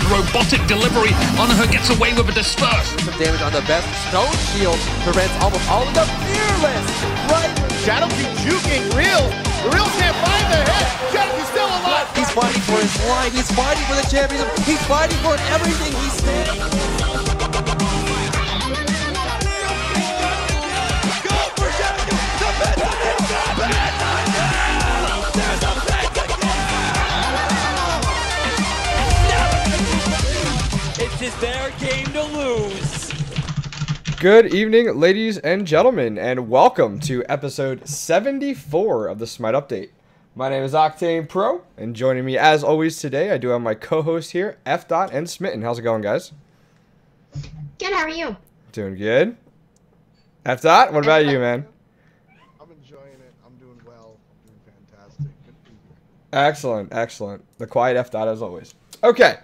robotic delivery on her gets away with a disperse. Some damage on the best. Stone Shield prevents almost all of the Fearless. Right. Shadow keeps juking Real. The Real can't find the head. Shadow is still alive. He's fighting for his life. He's fighting for the championship. He's fighting for everything he stands. It's their game to lose. Good evening, ladies and gentlemen, and welcome to episode 74 of the Smite Update. My name is Octane Pro, and joining me as always today, I do have my co-host here, F. and Smitten. How's it going, guys? Good, how are you? Doing good. F. What about you, man? I'm enjoying it. I'm doing well. I'm doing fantastic. Good to be here. Excellent, excellent. The quiet F. as always. Okay,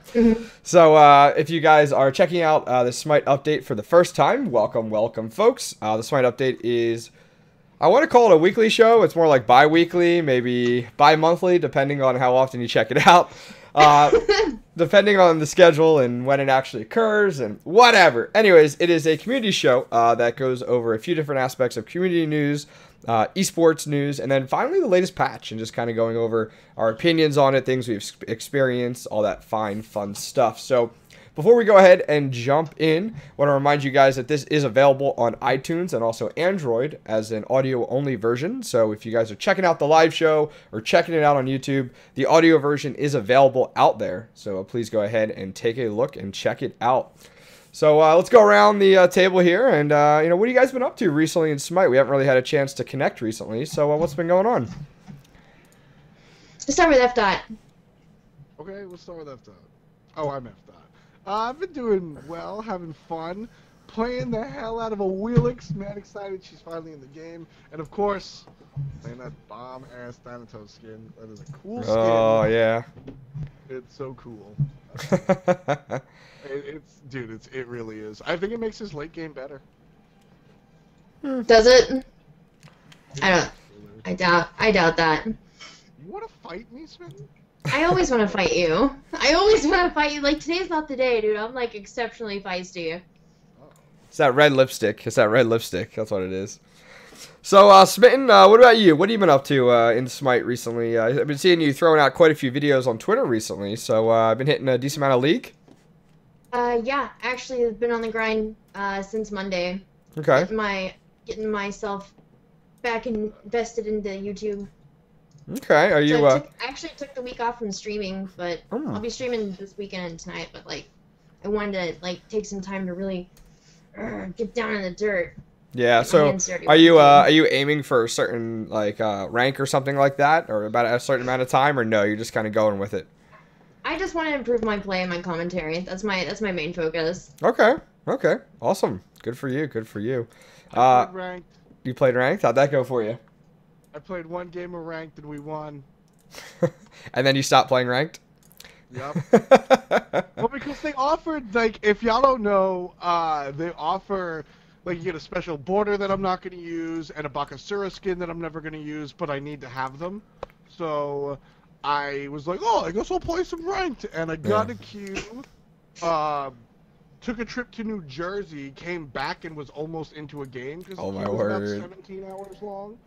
so if you guys are checking out the Smite Update for the first time, welcome, welcome, folks. The Smite Update is, I want to call it a weekly show. It's more like bi-weekly, maybe bi-monthly, depending on how often you check it out. Depending on the schedule and when it actually occurs and whatever. Anyways, it is a community show that goes over a few different aspects of community news, eSports news, and then finally the latest patch and just kind of going over our opinions on it, things we've experienced, all that fine, fun stuff. So before we go ahead and jump in, I want to remind you guys that this is available on iTunes and also Android as an audio-only version. So if you guys are checking out the live show or checking it out on YouTube, the audio version is available out there. So please go ahead and take a look and check it out. So let's go around the table here, and what have you guys been up to recently in Smite? We haven't really had a chance to connect recently, so what's been going on? Let's start with F. Okay, we'll start with F. Oh, I'm F. I've been doing well, having fun, playing the hell out of a Wheelix. Man, excited she's finally in the game. And of course, playing that bomb-ass Thanatos skin. That is a cool skin. Oh, yeah. It's so cool. It really is. I think it makes his late game better. Does it? I doubt that. You want to fight me, Smitten? I always want to fight you. I always want to fight you. Like, today's not the day, dude. I'm, like, exceptionally feisty. It's that red lipstick. It's that red lipstick. That's what it is. So, Smitten, what about you? What have you been up to in Smite recently? I've been seeing you throwing out quite a few videos on Twitter recently, so I've been hitting a decent amount of League. Yeah, actually, I've been on the grind since Monday. Okay. Getting myself back invested into YouTube. Okay, are you... So I actually took the week off from streaming, but I'll be streaming this weekend and tonight, but, like, I wanted to, like, take some time to really get down in the dirt. Yeah, so are you aiming for a certain, like, rank or something like that, or about a certain amount of time, or no, you're just kind of going with it? I just want to improve my play and my commentary. That's my main focus. Okay, awesome. Good for you, good for you. I played ranked. You played ranked? How'd that go for you? I played one game of ranked and we won. And then you stopped playing ranked? Yep. Well, because they offered, like, if y'all don't know, they offer, like, you get a special border that I'm not going to use and a Bakasura skin that I'm never going to use, but I need to have them. So I was like, oh, I guess I'll play some ranked. And I got a queue, took a trip to New Jersey, came back and was almost into a game because it was about 17 hours long.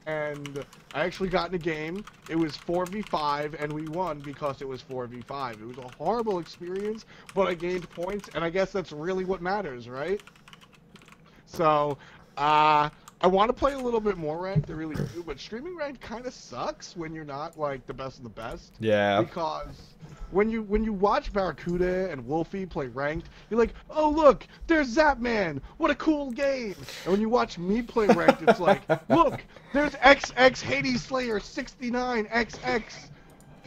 And I actually got in a game. It was 4v5, and we won because it was 4v5. It was a horrible experience, but I gained points, and I guess that's really what matters, right? So, I want to play a little bit more ranked, I really do, but streaming ranked kind of sucks when you're not, like, the best of the best. Yeah. Because when you watch Barracuda and Wolfie play ranked, you're like, oh, look, there's Zapman. What a cool game. And when you watch me play ranked, it's like, look, there's XX Hades Slayer 69 XX.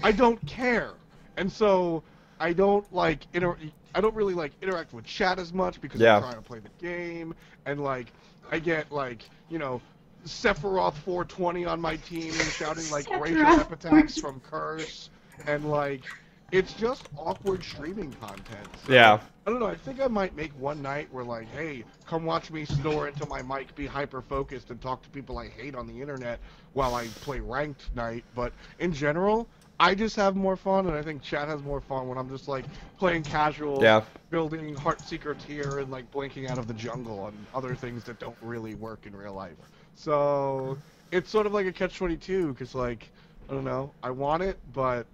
I don't care. And so I don't really like interact with chat as much because I'm trying to play the game, and like I get like, you know, Sephiroth 420 on my team and shouting like racial epithets from Curse, and like it's just awkward streaming content. So, yeah. I don't know, I think I might make one night where like, hey, come watch me snore into my mic, be hyper focused, and talk to people I hate on the internet while I play ranked night. But in general, I just have more fun, and I think chat has more fun when I'm just like playing casual, building Heartseeker tier, and like blinking out of the jungle and other things that don't really work in real life. So it's sort of like a catch-22, because like I don't know, I want it, but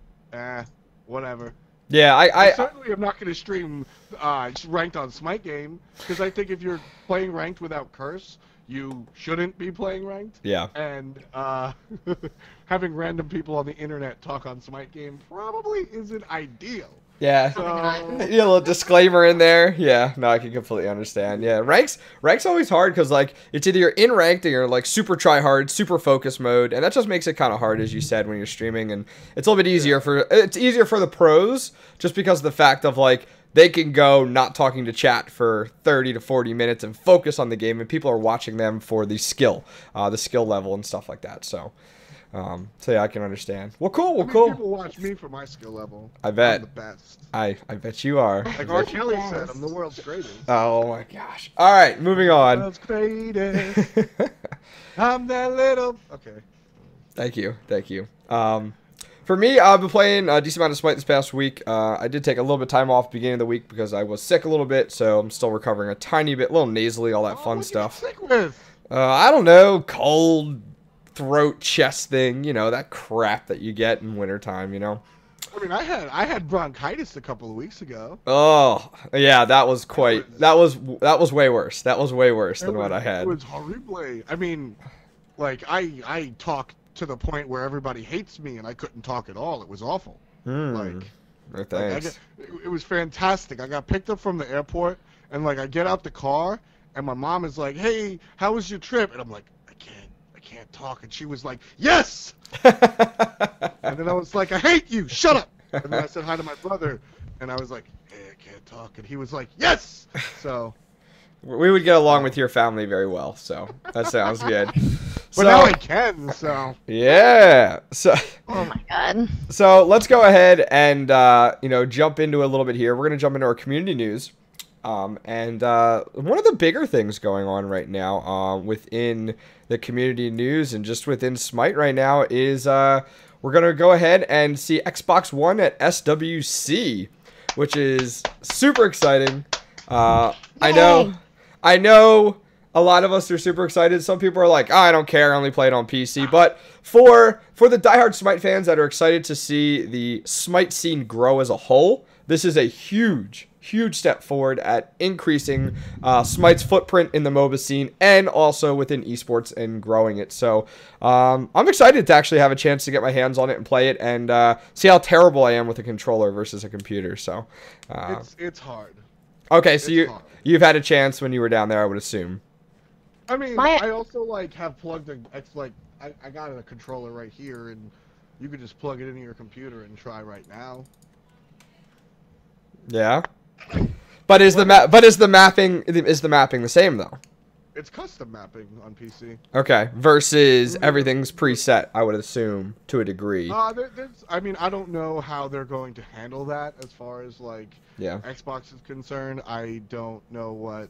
whatever. Yeah, I certainly am not going to stream ranked on Smite game, because I think if you're playing ranked without curse, you shouldn't be playing ranked. Yeah. And having random people on the internet talk on Smite game probably isn't ideal. Yeah. So... a little disclaimer in there. Yeah, no, I can completely understand. Yeah, rank's always hard because like it's either you're in ranked or you're like super try hard, super focus mode, and that just makes it kind of hard, as you said, when you're streaming. And it's a little bit easier for the pros just because of the fact of like they can go not talking to chat for 30 to 40 minutes and focus on the game, and people are watching them for the skill level and stuff like that. So yeah, I can understand. Well, cool. Cool. People watch me for my skill level. I bet. I'm the best. I bet you are. Like R. Kelly said, I'm the world's greatest. Oh my gosh. All right, moving on. World's greatest. I'm that little. Okay. Thank you. For me, I've been playing a decent amount of Smite this past week. I did take a little bit of time off at the beginning of the week because I was sick a little bit, so I'm still recovering a tiny bit, a little nasally, all that fun stuff. What are you sick with? I don't know, cold, throat, chest thing, you know, that crap that you get in wintertime, you know. I mean, I had bronchitis a couple of weeks ago. Oh, yeah, that was way worse. That was way worse than what I had. It was horrible. I mean, like I talk to the point where everybody hates me, and I couldn't talk at all. It was awful. No thanks. It was fantastic. I got picked up from the airport, and like I get out the car, and my mom is like, "Hey, how was your trip?" And I'm like, I can't talk. And she was like, "Yes!" And then I was like, "I hate you. Shut up." And then I said hi to my brother, and I was like, "Hey, I can't talk." And he was like, "Yes!" So we would get along with your family very well, so that sounds good. But now I can, so. Yeah. So. Oh my god. So let's go ahead and jump into a little bit here. We're gonna jump into our community news, and one of the bigger things going on right now, within the community news and just within Smite right now is we're gonna go ahead and see Xbox One at SWC, which is super exciting. I know. A lot of us are super excited. Some people are like, I don't care, I only play it on PC. But for the diehard Smite fans that are excited to see the Smite scene grow as a whole, this is a huge step forward at increasing Smite's footprint in the MOBA scene and also within esports and growing it. So I'm excited to actually have a chance to get my hands on it and play it and see how terrible I am with a controller versus a computer. So it's hard. Okay, so you've had a chance when you were down there, I would assume. I mean, I also have plugged I got a controller right here, and you could just plug it into your computer and try right now. Yeah, but is the mapping the same though? It's custom mapping on PC. Okay, versus everything's preset, I would assume, to a degree. I mean, I don't know how they're going to handle that as far as Xbox is concerned. I don't know what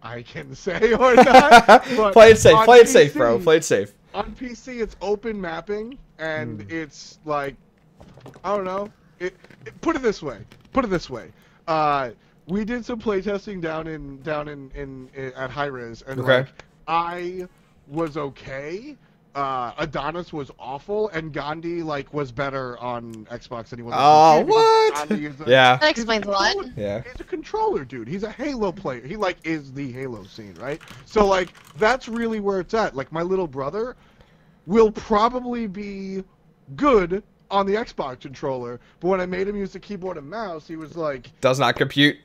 I can say or not. But play it safe. Play it safe, bro. Play it safe. On PC, it's open mapping, and it's like, I don't know. Put it this way. We did some playtesting down in at Hi-Rez, and I was okay. Adonis was awful, and Gandhi was better on Xbox than he was on PC. Oh, what? Yeah. That explains a lot. Yeah. He's a controller, dude. He's a Halo player. He is the Halo scene, right? So that's really where it's at. My little brother will probably be good on the Xbox controller, but when I made him use the keyboard and mouse, he was like, does not compute.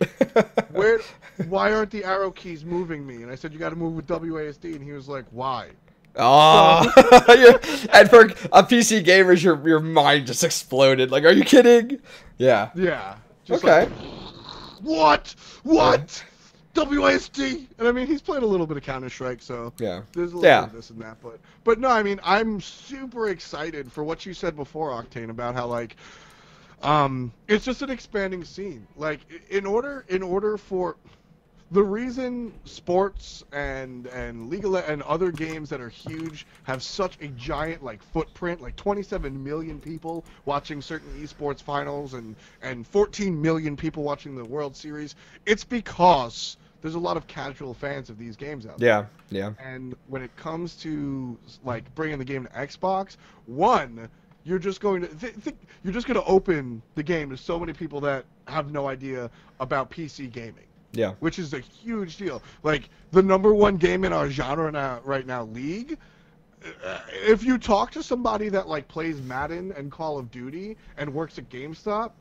Why aren't the arrow keys moving me? And I said, you got to move with WASD, and he was like, why? Oh, and for a PC gamers, your mind just exploded. Are you kidding? Yeah. Yeah. Just okay. What? WASD? And I mean, he's played a little bit of Counter-Strike, so yeah. There's a little bit of this and that, but no, I mean, I'm super excited for what you said before, Octane, about how it's just an expanding scene. In order for the reason sports and League of and other games that are huge have such a giant like footprint, like 27 million people watching certain esports finals and 14 million people watching the World Series, it's because there's a lot of casual fans of these games out there. Yeah. And when it comes to like bringing the game to Xbox, one, you're just going to you're just going to open the game to so many people that have no idea about PC gaming. Yeah. Which is a huge deal. Like, the #1 game in our genre right now, League, if you talk to somebody that, like, plays Madden and Call of Duty and works at GameStop,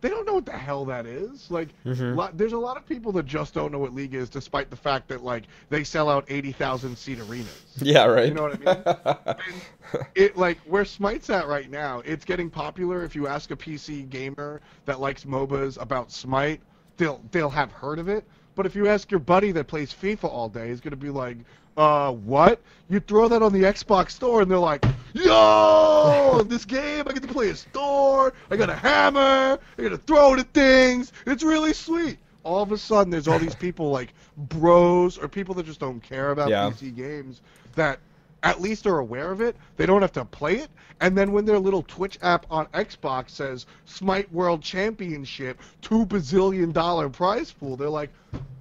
they don't know what the hell that is. Like, there's a lot of people that just don't know what League is, despite the fact that, like, they sell out 80,000-seat arenas. Yeah, right. You know what I mean? And it, like, where Smite's at right now, it's getting popular. If you ask a PC gamer that likes MOBAs about Smite, they'll have heard of it. But if you ask your buddy that plays FIFA all day, he's gonna be like, what? You throw that on the Xbox store and they're like, yo, this game, I get to play a store, I got a hammer, I get to throw it at things, it's really sweet. All of a sudden there's all these people like bros or people that just don't care about PC games that at least are aware of it. They don't have to play it. And then when their little Twitch app on Xbox says Smite World Championship, $2 bazillion prize pool, they're like,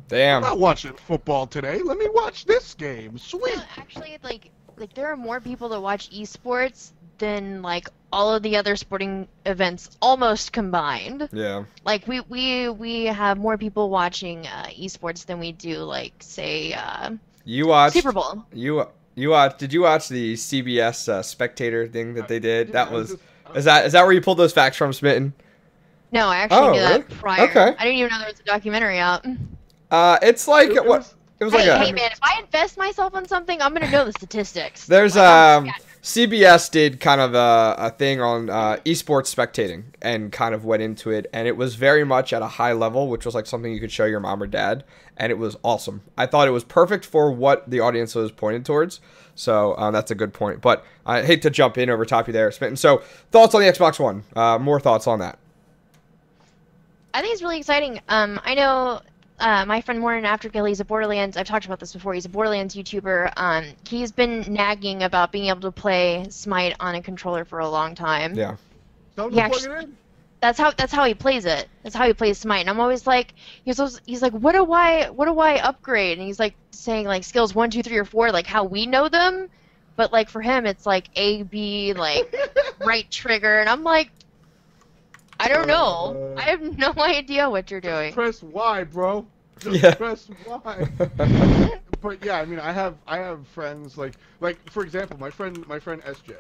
damn, I'm not watching football today. Let me watch this game. Sweet. No, actually, like there are more people that watch esports than like all of the other sporting events almost combined. Yeah. Like we have more people watching esports than we do like say you watched Super Bowl. You watched? Did you watch the CBS spectator thing that they did? That was is that where you pulled those facts from, Smitten? No, I actually knew that prior. Okay. I didn't even know there was a documentary out. It's like it was like hey man, if I invest myself on something, I'm gonna know the statistics. There's CBS did kind of a thing on esports spectating and kind of went into it, and it was very much at a high level, which was like something you could show your mom or dad, and it was awesome. I thought it was perfect for what the audience was pointed towards, so that's a good point. But I hate to jump in over top of you there, Smitten. So thoughts on the Xbox One? More thoughts on that? I think it's really exciting. I know my friend Morgan Afterkill, he's a Borderlands, I've talked about this before, he's a Borderlands YouTuber. He's been nagging about being able to play Smite on a controller for a long time. Yeah. That's how he plays it. That's how he plays Smite. And I'm always like, he's like, what do I upgrade? And he's like saying like skills 1, 2, 3, or 4, like how we know them. But like for him, it's like A, B, like right trigger. And I'm like, I don't know. I have no idea what you're doing. Press Y, bro. Just press Y. But yeah, I mean, I have friends like for example, my friend SJ.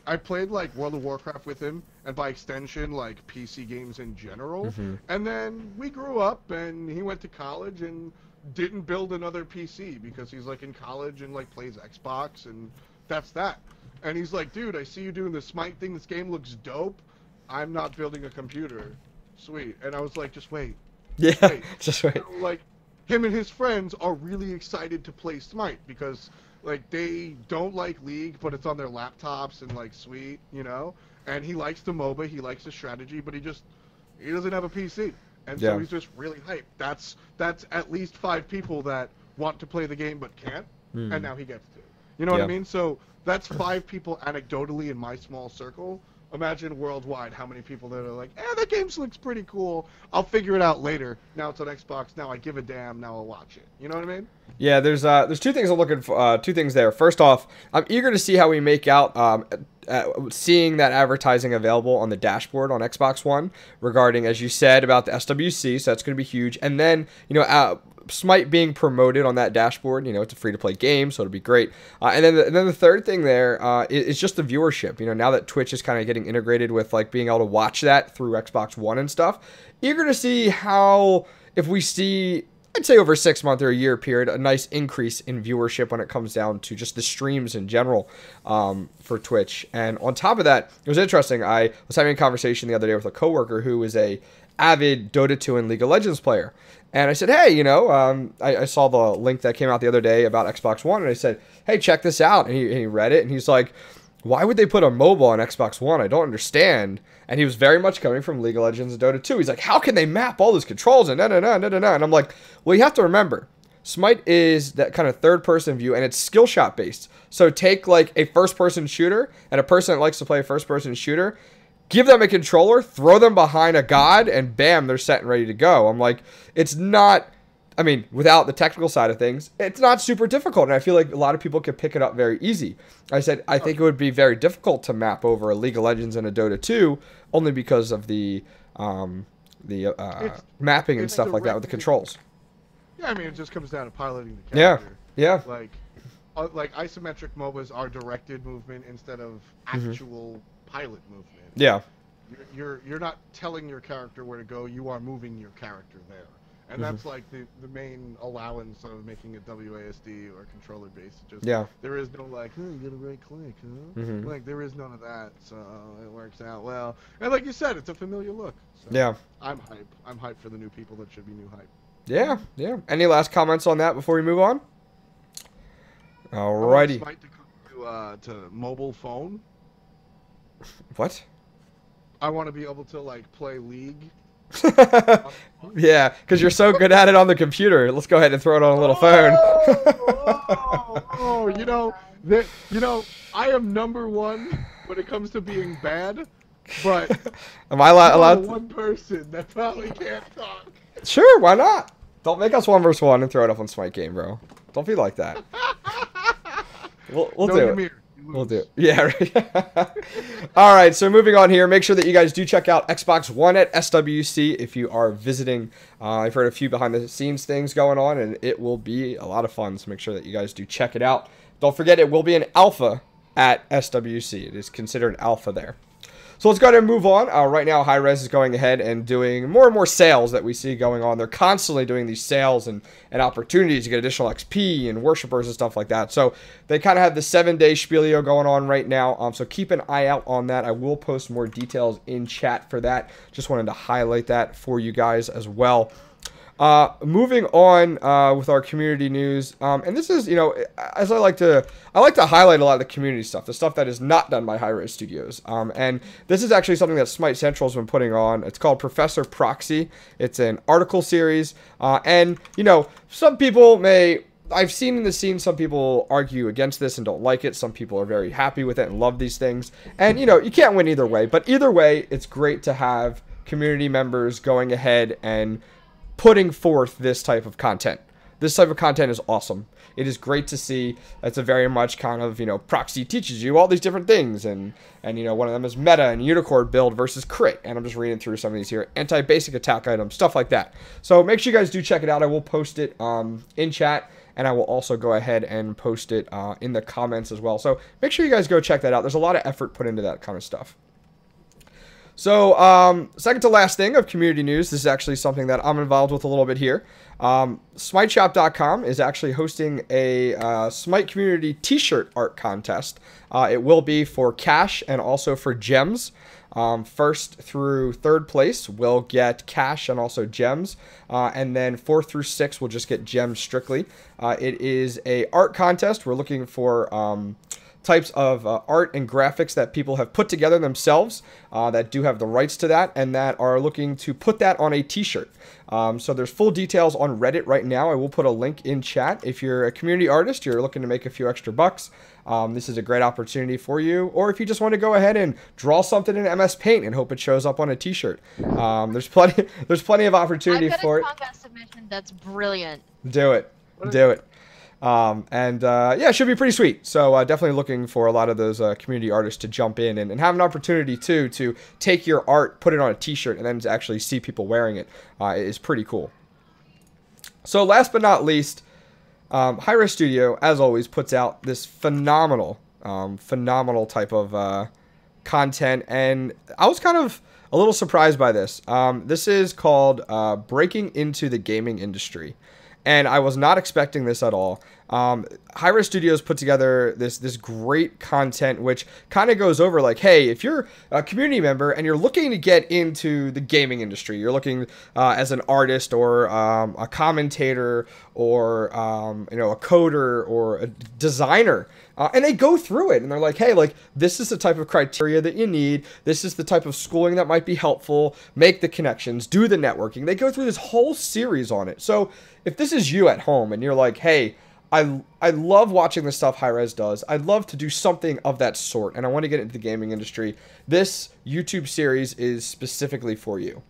I played like World of Warcraft with him, and by extension, like PC games in general. And then we grew up, and he went to college and didn't build another PC because he's like in college and like plays Xbox, and that's that. And he's like, dude, I see you doing the Smite thing. This game looks dope. I'm not building a computer. Sweet. And I was like, just wait. Yeah, wait. just wait. Like, him and his friends are really excited to play Smite because, like, they don't like League, but it's on their laptops and, like, sweet, you know? And he likes the MOBA, he likes the strategy, but he doesn't have a PC. And so he's just really hyped. That's at least 5 people that want to play the game but can't, and now he gets to. You know what I mean? So that's 5 people anecdotally in my small circle. Imagine worldwide how many people that are like, that game looks pretty cool. I'll figure it out later. Now it's on Xbox. Now I give a damn. Now I'll watch it. You know what I mean? Yeah, there's 2 things I'm looking for. 2 things there. First off, I'm eager to see how we make out seeing that advertising available on the dashboard on Xbox One regarding, as you said, about the SWC. So that's going to be huge. And then, you know, Smite being promoted on that dashboard. You know, it's a free-to-play game, so it'll be great. And then the third thing there is just the viewership. You know, now that Twitch is kind of getting integrated with like being able to watch that through Xbox One and stuff. Eager to see how, if we see, I'd say over a 6-month or a year period, a nice increase in viewership when it comes down to just the streams in general for Twitch. And on top of that, it was interesting. I was having a conversation the other day with a coworker who is a avid Dota 2 and League of Legends player. And I said, hey, you know, I saw the link that came out the other day about Xbox One, and I said, hey, check this out. And he read it, and he's like, why would they put a mobile on Xbox One? I don't understand. And he was very much coming from League of Legends and Dota 2. He's like, how can they map all those controls and And I'm like, well, you have to remember, Smite is that kind of third-person view, and it's skill shot based. So take like a first-person shooter and a person that likes to play a first-person shooter, give them a controller, throw them behind a god, and bam, they're set and ready to go. I'm like, it's not, I mean, without the technical side of things, it's not super difficult, and I feel like a lot of people could pick it up very easy. I said, I think it would be very difficult to map over a League of Legends and a Dota 2, only because of the mapping and stuff like that with the controls. Yeah, I mean, it just comes down to piloting the character. Yeah. Like isometric MOBAs are directed movement instead of actual pilot movement. Yeah. You're not telling your character where to go. You are moving your character there, and that's like the main allowance of making it WASD or controller based. Just there is no like, oh, you gotta right click, huh? Like there is none of that, so it works out well. And like you said, it's a familiar look. So yeah. I'm hype. I'm hyped for the new people that should be new hype. Yeah, yeah. Any last comments on that before we move on? Alrighty. I want Smite to come to mobile phone. What? I want to be able to like play League. Yeah, because you're so good at it on the computer. Let's go ahead and throw it on a little phone. You know, I am #1 when it comes to being bad, but am I allowed? One person that probably can't talk. Sure, why not? Don't make us 1 versus 1 and throw it up on Smite game, bro. Don't be like that. We'll do it. We'll do it. Yeah, right. All right, so moving on here, make sure that you guys do check out Xbox One at SWC if you are visiting. I've heard a few behind-the-scenes things going on, and it will be a lot of fun, so make sure that you guys do check it out. Don't forget, it will be an alpha at SWC. It is considered alpha there. So let's go ahead and move on. Right now, Hi-Rez is going ahead and doing more and more sales that we see going on. They're constantly doing these sales and opportunities to get additional XP and worshippers and stuff like that. So they kind of have the 7-day spielio going on right now. So keep an eye out on that. I will post more details in chat for that. Just wanted to highlight that for you guys as well. Moving on with our community news, and this is, you know, as I like to highlight a lot of the community stuff, the stuff that is not done by Hi-Rez Studios. And this is actually something that Smite Central has been putting on. It's called Professor Proxy. It's an article series, and you know, some people may. I've seen in the scene some people argue against this and don't like it. Some people are very happy with it and love these things. And you know, you can't win either way. But either way, it's great to have community members going ahead and putting forth this type of content. This type of content is awesome. It is great to see. It's a very much kind of, you know, Proxy teaches you all these different things, and you know, one of them is meta and unicorn build versus crit, and I'm just reading through some of these here, anti-basic attack items, stuff like that. So make sure you guys do check it out. I will post it in chat, and I will also go ahead and post it in the comments as well. So make sure you guys go check that out. There's a lot of effort put into that kind of stuff. So, second to last thing of community news, this is actually something that I'm involved with a little bit here. SmiteShop.com is actually hosting a Smite community t-shirt art contest. It will be for cash and also for gems. First through third place will get cash and also gems, and then 4th through 6th will just get gems strictly. It is a art contest. We're looking for types of art and graphics that people have put together themselves that do have the rights to that and that are looking to put that on a t-shirt. So there's full details on Reddit right now. I will put a link in chat. If you're a community artist, you're looking to make a few extra bucks, this is a great opportunity for you. Or if you just want to go ahead and draw something in MS Paint and hope it shows up on a t-shirt, there's plenty of opportunity for it. I've got a contest submission that's brilliant. Do it. Do it. Yeah, it should be pretty sweet. So definitely looking for a lot of those community artists to jump in and have an opportunity too to take your art, put it on a t-shirt, and then to actually see people wearing it. It is pretty cool. So last but not least, Hi-Rez Studio, as always, puts out this phenomenal type of content, and I was kind of a little surprised by this. This is called Breaking into the Gaming Industry. And I was not expecting this at all. Hi-Rez Studios put together this great content, which kind of goes over like, hey, if you're a community member and you're looking to get into the gaming industry, you're looking as an artist or a commentator or a coder or a designer. And they go through it and they're like, hey, like this is the type of criteria that you need. This is the type of schooling that might be helpful. Make the connections, do the networking. They go through this whole series on it. So if this is you at home and you're like, hey, I love watching the stuff Hi-Rez does. I'd love to do something of that sort, and I want to get into the gaming industry. This YouTube series is specifically for you.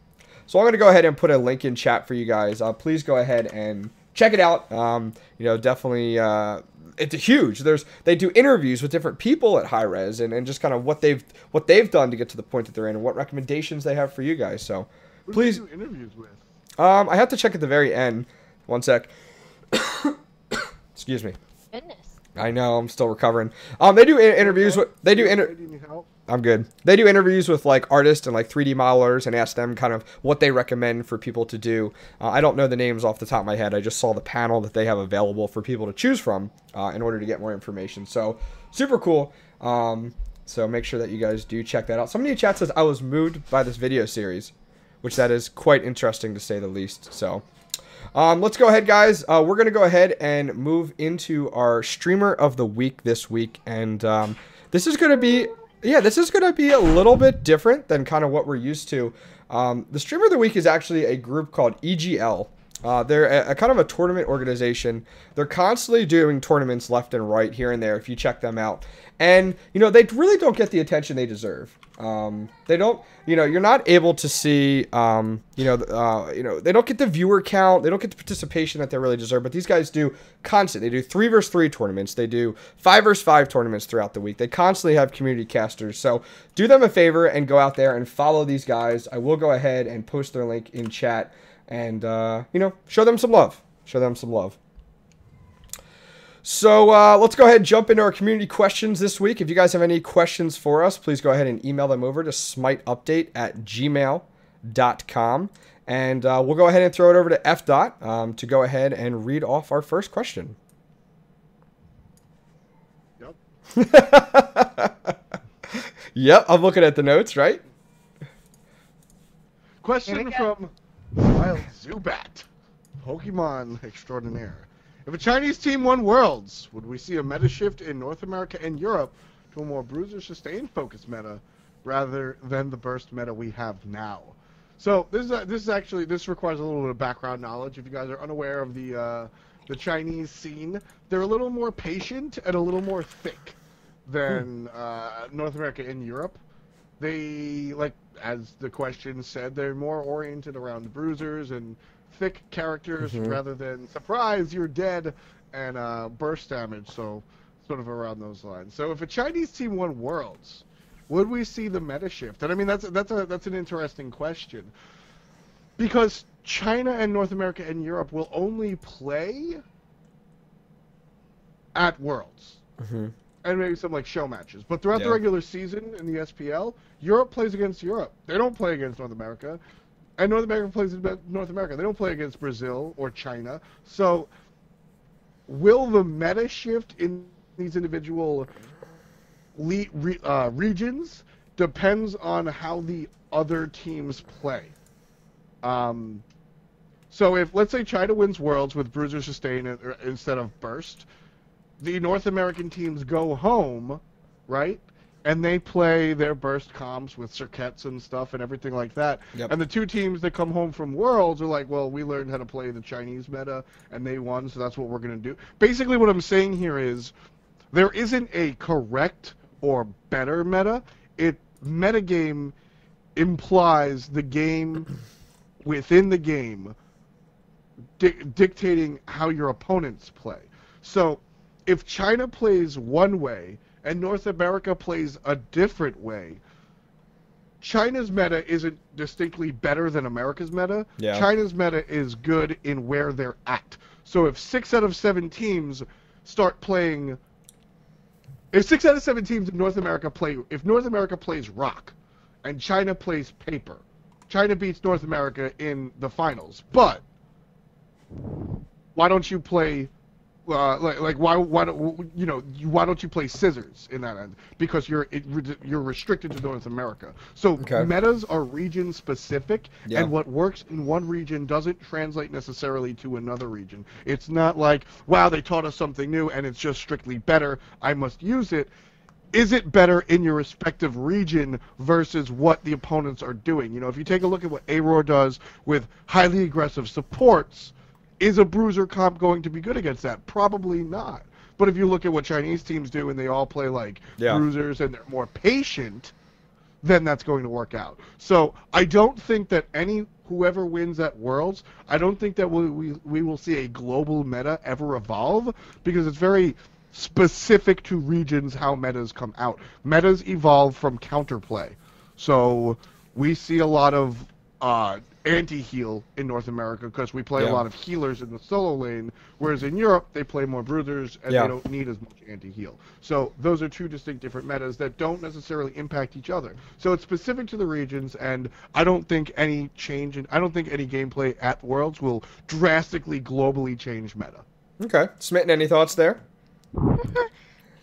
So I'm going to go ahead and put a link in chat for you guys. Please go ahead and check it out. Definitely, it's huge. They do interviews with different people at Hi-Rez and just kind of what they've done to get to the point that they're in and what recommendations they have for you guys. So please do interviews with. I have to check at the very end. One sec. Excuse me. Goodness. I know, I'm still recovering. They do interviews with. I'm good. They do interviews with like artists and like 3D modelers and ask them kind of what they recommend for people to do. I don't know the names off the top of my head. I just saw the panel that they have available for people to choose from in order to get more information. So super cool. So make sure that you guys do check that out. Somebody in chat says I was moved by this video series, which that is quite interesting to say the least. So. Let's go ahead, guys. We're going to go ahead and move into our streamer of the week this week. And this is going to be, a little bit different than kind of what we're used to. The streamer of the week is actually a group called EGL. They're a kind of a tournament organization. They're constantly doing tournaments left and right here and there if you check them out. And, they really don't get the attention they deserve. They don't, you're not able to see, they don't get the viewer count. They don't get the participation that they really deserve. But these guys do constant. They do 3 versus 3 tournaments. They do 5 versus 5 tournaments throughout the week. They constantly have community casters. So do them a favor and go out there and follow these guys. I will go ahead and post their link in chat and, show them some love. Show them some love. So let's go ahead and jump into our community questions this week. If you guys have any questions for us, please go ahead and email them over to smiteupdate@gmail.com. And we'll go ahead and throw it over to F. To go ahead and read off our first question. Yep. Yep, I'm looking at the notes, right? Question from Wild Zubat, Pokemon extraordinaire. If a Chinese team won Worlds, would we see a meta shift in North America and Europe to a more bruiser sustain focused meta rather than the burst meta we have now? So this requires a little bit of background knowledge. If you guys are unaware of the Chinese scene, they're a little more patient and a little more thick than North America and Europe. They, like as the question said, they're more oriented around bruisers and thick characters rather than surprise you're dead and burst damage, so sort of around those lines. So if a Chinese team won Worlds, would we see the meta shift? And I mean that's an interesting question, because China and North America and Europe will only play at Worlds and maybe some like show matches, but throughout the regular season in the SPL, Europe plays against Europe. They don't play against North America. And North America plays against North America. They don't play against Brazil or China. So, will the meta shift in these individual regions depends on how the other teams play. So if, let's say, China wins Worlds with Bruiser Sustain instead of Burst, the North American teams go home, right? And they play their burst comps with circuits and stuff and everything like that. Yep. And the two teams that come home from Worlds are like, well, we learned how to play the Chinese meta, and they won, so that's what we're going to do. Basically, what I'm saying here is there isn't a correct or better meta. Metagame implies the game within the game dictating how your opponents play. So if China plays one way and North America plays a different way, China's meta isn't distinctly better than America's meta. Yeah. China's meta is good in where they're at. So if 6 out of 7 teams start playing... If 6 out of 7 teams in North America play... If North America plays rock and China plays paper, China beats North America in the finals. But why don't you play why don't why don't you play scissors in that end? Because you're restricted to North America. So Okay. metas are region specific, Yeah. and what works in one region doesn't translate necessarily to another region. It's not like, wow, they taught us something new and it's just strictly better, I must use it. Is it better in your respective region versus what the opponents are doing? You know, if you take a look at what Aurora does with highly aggressive supports, is a bruiser comp going to be good against that? Probably not. But if you look at what Chinese teams do and they all play like Yeah. bruisers and they're more patient, then that's going to work out. So I don't think that whoever wins at Worlds, I don't think that we will see a global meta ever evolve, because it's very specific to regions how metas come out. Metas evolve from counterplay. So we see a lot of anti-heal in North America because we play a lot of healers in the solo lane, whereas in Europe they play more bruisers and they don't need as much anti-heal. So those are two distinct different metas that don't necessarily impact each other. So it's specific to the regions, and I don't think any gameplay at Worlds will drastically globally change meta. Okay. Smitten, any thoughts there?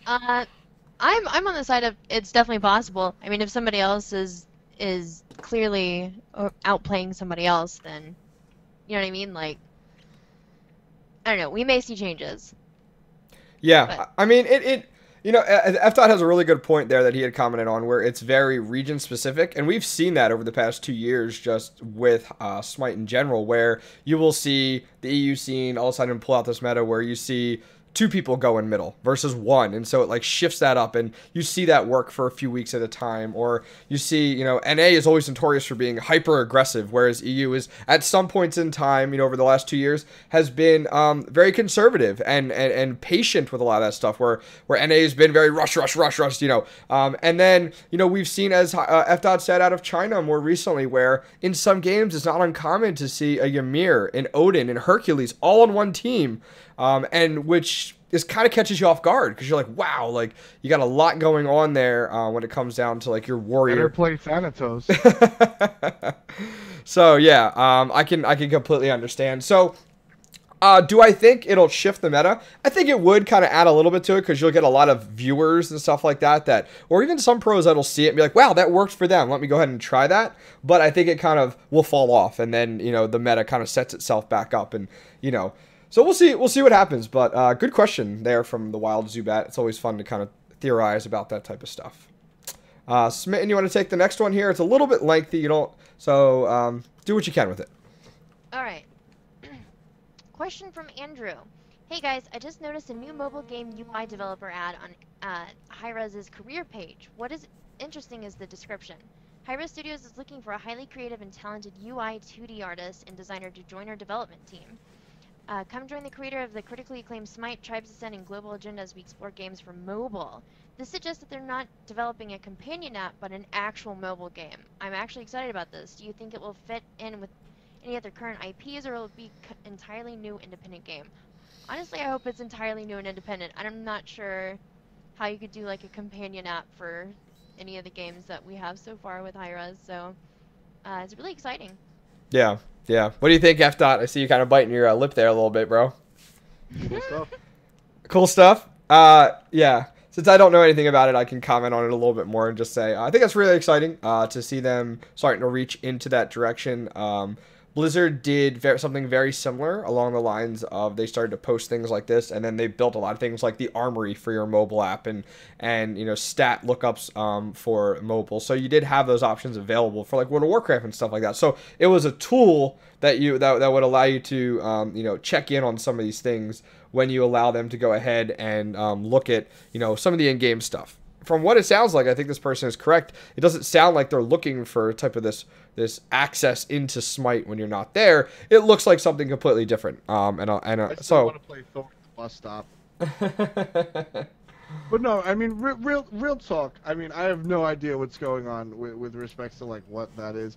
I'm on the side of it's definitely possible. I mean, if somebody else is clearly outplaying somebody else, then you know what I mean. Like, I don't know. We may see changes. Yeah, But- I mean it. You know, F-Dot has a really good point there that he had commented on, where it's very region specific, and we've seen that over the past 2 years just with Smite in general, where you will see the EU scene all of a sudden pull out this meta where you see 2 people go in middle versus 1, and so it like shifts that up, and you see that work for a few weeks at a time. Or you see, you know, NA is always notorious for being hyper aggressive, whereas EU is at some points in time, you know, over the last 2 years has been very conservative and patient with a lot of that stuff, where NA has been very rush, you know, and then, you know, we've seen, as F-Dot said, out of China more recently, where in some games it's not uncommon to see a Ymir, an Odin, and Hercules all on one team, and which is kind of catches you off guard, because you're like, wow, like you got a lot going on there when it comes down to like your warrior. Better play Thanatos. So yeah, I can completely understand. So do I think it'll shift the meta? I think it would kind of add a little bit to it, because you'll get a lot of viewers and stuff like that, or even some pros that'll see it and be like, wow, that worked for them, let me go ahead and try that. But I think it kind of will fall off, and then, you know, the meta kind of sets itself back up, and, you know, so we'll see what happens. But good question there from the Wild Zubat. It's always fun to kind of theorize about that type of stuff. Smitten, you want to take the next one here? It's a little bit lengthy. You don't, so do what you can with it. All right. Question from Andrew. Hey guys, I just noticed a new mobile game UI developer ad on Hi-Rez's career page. What is interesting is the description. Hi-Rez Studios is looking for a highly creative and talented UI 2D artist and designer to join our development team. Come join the creator of the critically acclaimed Smite, Tribes Ascend, and Global Agenda as we explore games for mobile. This suggests that they're not developing a companion app, but an actual mobile game. I'm actually excited about this. Do you think it will fit in with any other current IPs, or will it be entirely new independent game? Honestly, I hope it's entirely new and independent. I'm not sure how you could do like a companion app for any of the games that we have so far with Hi-Rez, so it's really exciting. Yeah. Yeah. What do you think, F-Dot? I see you kind of biting your lip there a little bit, bro. Cool stuff. Cool stuff. Yeah. Since I don't know anything about it, I can comment on it a little bit more and just say I think it's really exciting to see them starting to reach into that direction. Blizzard did something very similar along the lines of they started to post things like this, and then they built a lot of things like the Armory for your mobile app and you know, stat lookups for mobile. So you did have those options available for like World of Warcraft and stuff like that. So it was a tool that that would allow you to you know, check in on some of these things when you allow them to go ahead and look at, you know, some of the in-game stuff. From what it sounds like, I think this person is correct. It doesn't sound like they're looking for a type of this access into Smite when you're not there. It looks like something completely different. I still want to play Thor at the bus stop. But no, I mean, real talk. I mean, I have no idea what's going on with respects to like what that is.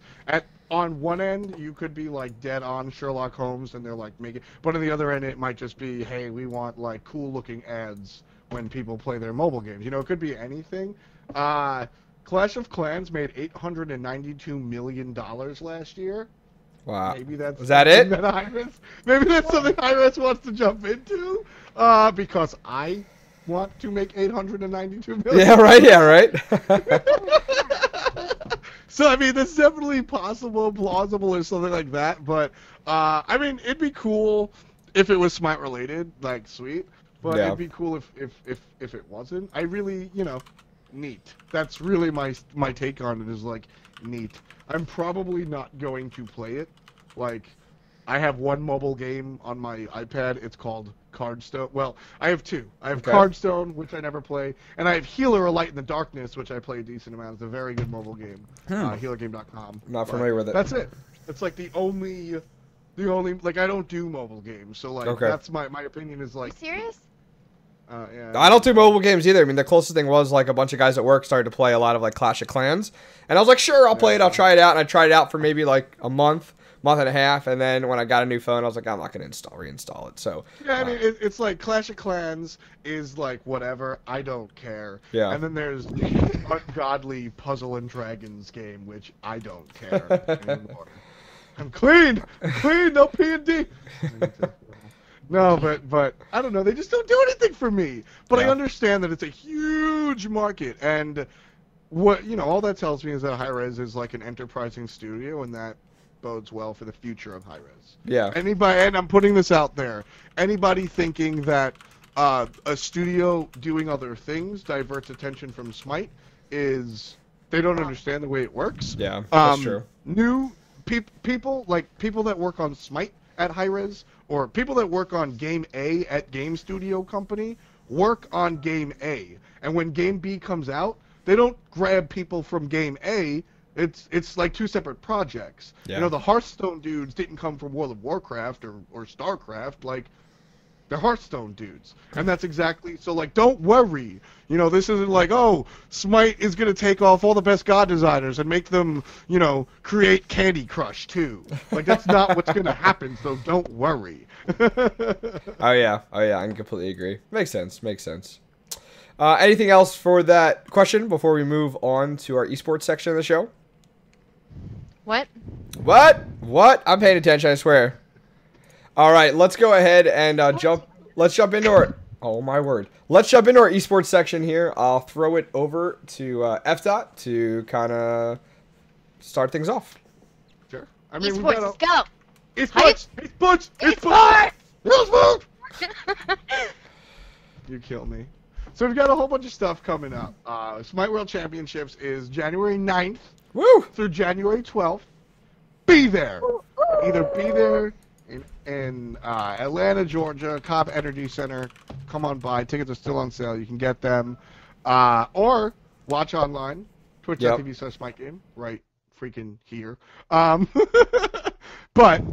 On one end, you could be like dead on Sherlock Holmes, and they're like making. But on the other end, it might just be, hey, we want like cool looking ads when people play their mobile games. You know, it could be anything. Clash of Clans made $892 million last year. Wow. Maybe that's Was that it? Maybe that's something Hi-Rez wants to jump into. Because I want to make 892 million. Yeah, right. Yeah, right. So I mean, that's definitely possible, plausible, or something like that. But I mean, it'd be cool if it was Smite related, like sweet. But Yeah. it'd be cool if it wasn't. I really, neat. That's really my take on it, is like neat. I'm probably not going to play it. Like, I have one mobile game on my iPad. It's called Cardstone. Well, I have two. I have Cardstone, which I never play, and I have Healer: A Light in the Darkness, which I play a decent amount. It's a very good mobile game. Healergame.com. Not familiar with it. That's it. It's like the only like, I don't do mobile games, so like that's my opinion is like. You serious? Yeah. I don't do mobile games either. I mean, the closest thing was like a bunch of guys at work started to play a lot of like Clash of Clans, and I was like, sure, I'll play it. I'll try it out, and I tried it out for maybe like a month and a half, and then when I got a new phone, I was like, I'm not gonna reinstall it. So yeah, I mean, it's like Clash of Clans is like whatever. I don't care. Yeah. And then there's the ungodly Puzzle and Dragons game, which I don't care anymore. I'm clean, no P&D. No, but I don't know. They just don't do anything for me. But I understand that it's a huge market, and what all that tells me is that Hi-Rez is like an enterprising studio, and that bodes well for the future of Hi-Rez. Yeah. Anybody, and I'm putting this out there. Anybody thinking that a studio doing other things diverts attention from Smite they don't understand the way it works. Yeah, that's true. New people that work on Smite at Hi-Rez, or people that work on Game A at Game Studio Company, work on Game A. And when Game B comes out, they don't grab people from Game A. It's like two separate projects. Yeah. The Hearthstone dudes didn't come from World of Warcraft or StarCraft. Like, they're Hearthstone dudes. And that's exactly, so like, don't worry. This isn't like, oh, Smite is going to take off all the best god designers and make them, create Candy Crush too. Like, that's not what's going to happen, so don't worry. Oh yeah, I completely agree. Makes sense. Anything else for that question before we move on to our esports section of the show? What? What? I'm paying attention, I swear. All right, let's go ahead and jump. Let's jump into our. Oh my word! Let's jump into our esports section here. I'll throw it over to F. to kind of start things off. Sure. I mean, Esports, let's go. Esports. You kill me. So we've got a whole bunch of stuff coming up. Smite World Championships is January 9th through January 12th. Be there. Either be there in Atlanta, Georgia, Cobb Energy Center. Come on by. Tickets are still on sale. You can get them. Or watch online. Twitch.tv/SmiteGame. Right freaking here. But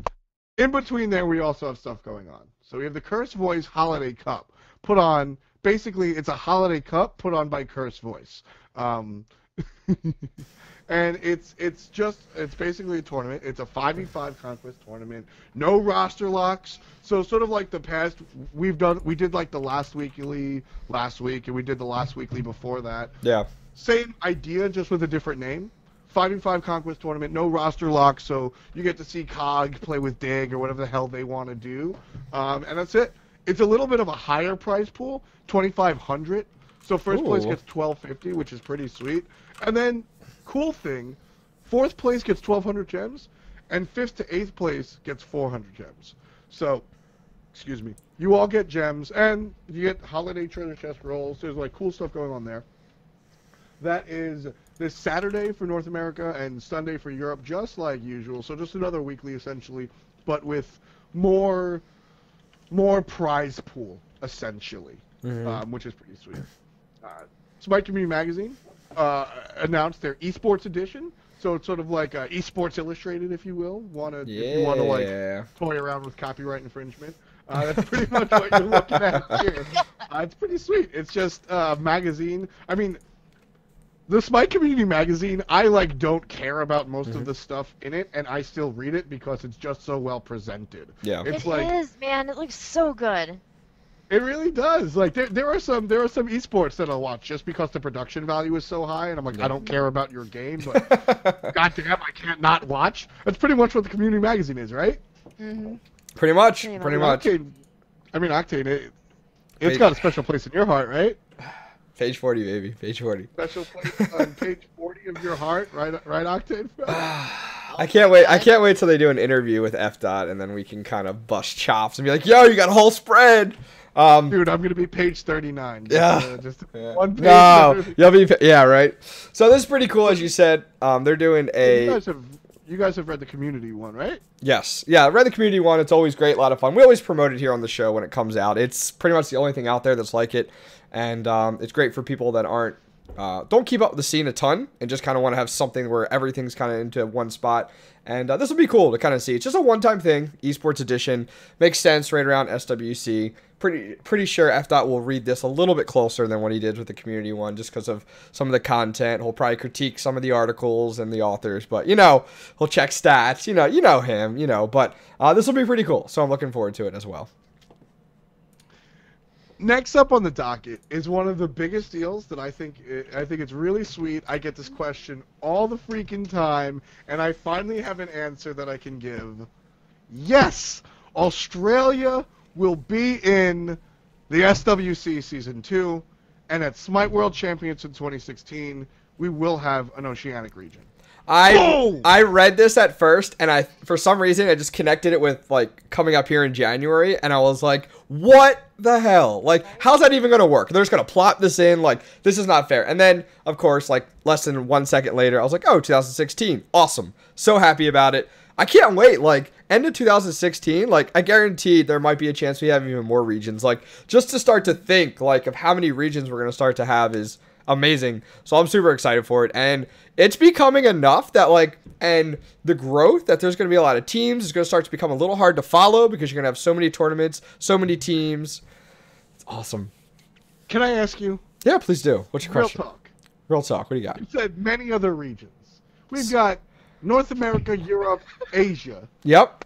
in between there, we also have stuff going on. So we have the Curse Voice Holiday Cup. Put on... Basically, it's a holiday cup put on by Curse Voice. And it's basically a tournament. It's a 5v5 conquest tournament. No roster locks. So sort of like the past, we did like the last weekly last week, and we did the last weekly before that. Yeah. Same idea, just with a different name. 5v5 conquest tournament, no roster locks, so you get to see Cog play with Dig or whatever the hell they want to do. And that's it. It's a little bit of a higher prize pool, $2,500. So first place gets $1,250, which is pretty sweet. And then, cool thing, fourth place gets 1,200 gems, and fifth to eighth place gets 400 gems. So, excuse me, you all get gems, and you get holiday treasure chest rolls. There's like cool stuff going on there. That is this Saturday for North America and Sunday for Europe, just like usual. So just another weekly, essentially, but with more prize pool, essentially, which is pretty sweet. Smite Community Magazine announced their eSports edition, so it's sort of like eSports Illustrated, if you will. If you want to like toy around with copyright infringement, that's pretty much what you're looking at here. It's pretty sweet. It's just a magazine. I mean, the Smite Community Magazine, I don't care about most of the stuff in it, and I still read it because it's just so well presented. Yeah, it is, man. It looks so good. It really does. Like there are some esports that I'll watch just because the production value is so high, and I'm like, I don't care about your game, but goddamn, I can't not watch. That's pretty much what the community magazine is, right? Mm-hmm. Pretty much. Octane, Octane, it's got a special place in your heart, right? Page 40, baby. Page 40. Special place on page 40 of your heart, right, Octane? I can't wait. I can't wait till they do an interview with F. and then we can kind of bust chops and be like, "Yo, you got a whole spread." Dude, I'm gonna be page 39. Just one page. No, you'll be. Yeah, right. So this is pretty cool, as you said. They're doing a. You guys have read the community one, right? Yes. Yeah, read the community one. It's always great, a lot of fun. We always promote it here on the show when it comes out. It's pretty much the only thing out there that's like it, and it's great for people that aren't. Don't keep up with the scene a ton and just kind of want to have something where everything's kind of into one spot. And this will be cool to kind of see. It's just a one-time thing. Esports edition. Makes sense right around SWC. Pretty sure F. will read this a little bit closer than what he did with the community one just because of some of the content. He'll probably critique some of the articles and the authors. But, he'll check stats. You know him, But this will be pretty cool. So I'm looking forward to it as well. Next up on the docket is one of the biggest deals that I think it's really sweet. I get this question all the freaking time, and I finally have an answer that I can give. Yes, Australia will be in the SWC Season 2, and at Smite World Champions in 2016, we will have an Oceanic region. I read this at first, and for some reason I just connected it with like coming up here in January, and I was like, what the hell? Like, how's that even gonna work? They're just gonna plot this in, like, this is not fair. And then, of course, like less than 1 second later, I was like, oh, 2016, awesome, so happy about it. I can't wait. Like, end of 2016, like, I guarantee there might be a chance we have even more regions. Like, just to start to think like of how many regions we're gonna start to have is amazing. So I'm super excited for it, and it's becoming enough that and the growth that there's going to be a lot of teams is going to start to become a little hard to follow because you're going to have so many tournaments, so many teams. It's awesome. Can I ask you? Yeah, please do. What's your question? Real talk. What do you got? You said many other regions. We've got North America, Europe, Asia. Yep.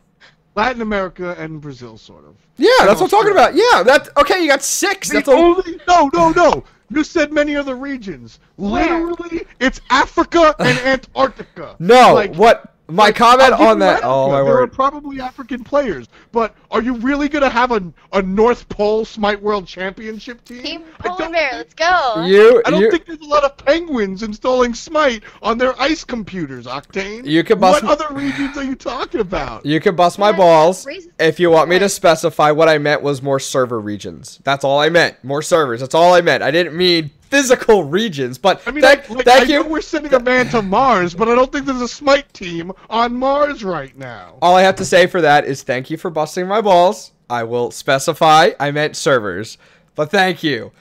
Latin America and Brazil, sort of. Yeah, that's what I'm talking about. Yeah, okay. You got 6. That's no. You said many other regions. Literally, it's Africa and Antarctica. No, what? My comment on that. Oh, my word. There are probably African players, but are you really going to have a North Pole Smite World Championship team? Team Polar Bear, let's go. I don't think there's a lot of penguins installing Smite on their ice computers, Octane. What other regions are you talking about? You can bust my balls if you want me to specify. What I meant was more server regions. That's all I meant. More servers. That's all I meant. I didn't mean physical regions, but I mean, thank you. I know we're sending a man to Mars, but I don't think there's a Smite team on Mars right now. All I have to say for that is thank you for busting my balls. I will specify I meant servers, but thank you.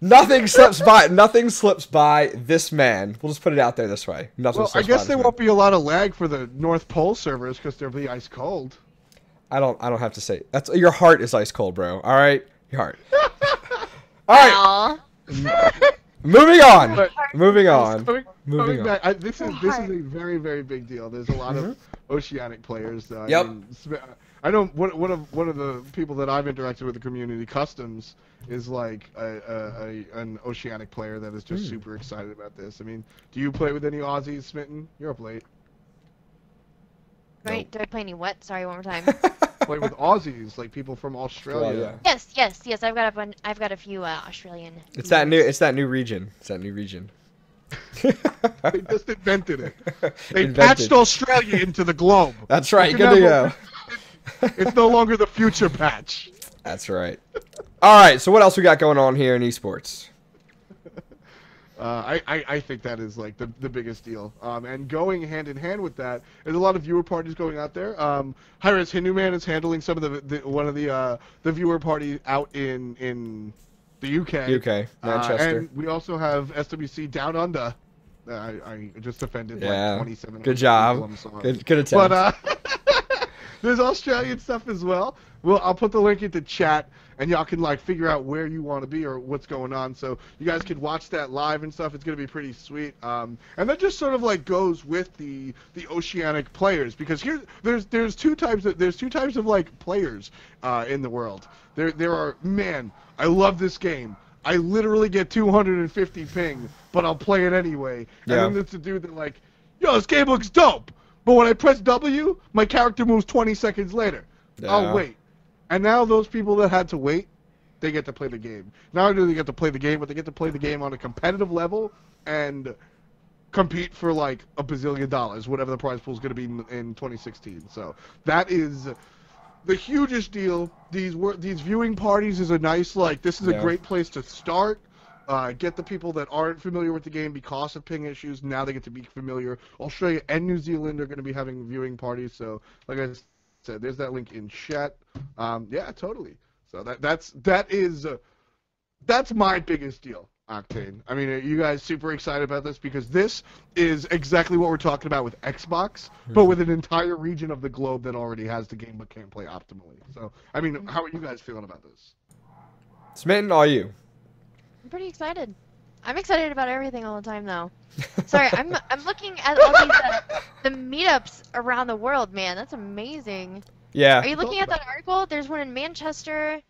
Nothing slips by. Nothing slips by this man. We'll just put it out there this way. I guess there won't be a lot of lag for the North Pole servers because they'll be ice cold. I don't have to say that's your heart is ice cold, bro. All right, your heart. All right. Moving on. Moving on. This is a very, very big deal. There's a lot of Oceanic players. Yep. I know one of the people that I've interacted with the community, Customs, is like an Oceanic player that is just super excited about this. I mean, do you play with any Aussies, Smitten? You're up late. Right? Do I play any what? Sorry, one more time. Play with Aussies, like people from Australia. Yes. I've got a few Australian. It's that new region. They just invented it. They patched Australia into the globe. That's right. Good to go. It's no longer the future patch. That's right. All right. So what else we got going on here in esports? I think that is like the biggest deal. And going hand in hand with that, there's a lot of viewer parties going out there. Hi-Rez Hinduman is handling some of the viewer party out in the UK. Manchester. And we also have SWC Down Under. I just offended like 27. Good job. Good attempt. But there's Australian stuff as well. Well, I'll put the link into chat, and y'all can like figure out where you want to be or what's going on. So you guys can watch that live and stuff. It's gonna be pretty sweet. And that just sort of like goes with the Oceanic players, because there's two types of like players in the world. There are, man, I love this game. I literally get 250 ping, but I'll play it anyway. Yeah. And then there's the dude that like, yo, this game looks dope, but when I press W, my character moves 20 seconds later. Yeah. I'll wait. And now those people that had to wait, they get to play the game. Not only do they get to play the game, but they get to play the game on a competitive level and compete for like $1 bazillion, whatever the prize pool is going to be in 2016. So that is the hugest deal. These viewing parties is a nice, like, this is a great place to start. Get the people that aren't familiar with the game because of ping issues. Now they get to be familiar. Australia and New Zealand are going to be having viewing parties. So, like I said, there's that link in chat. Yeah, totally. So that's my biggest deal, Octane. I mean, are you guys super excited about this? Because this is exactly what we're talking about with Xbox, but with an entire region of the globe that already has the game but can't play optimally. So, I mean, how are you guys feeling about this? Smitten, are you? I'm pretty excited. I'm excited about everything all the time, though. Sorry, I'm looking at all these the meetups around the world, man. That's amazing. Yeah. Are you looking at that article? There's one in Manchester,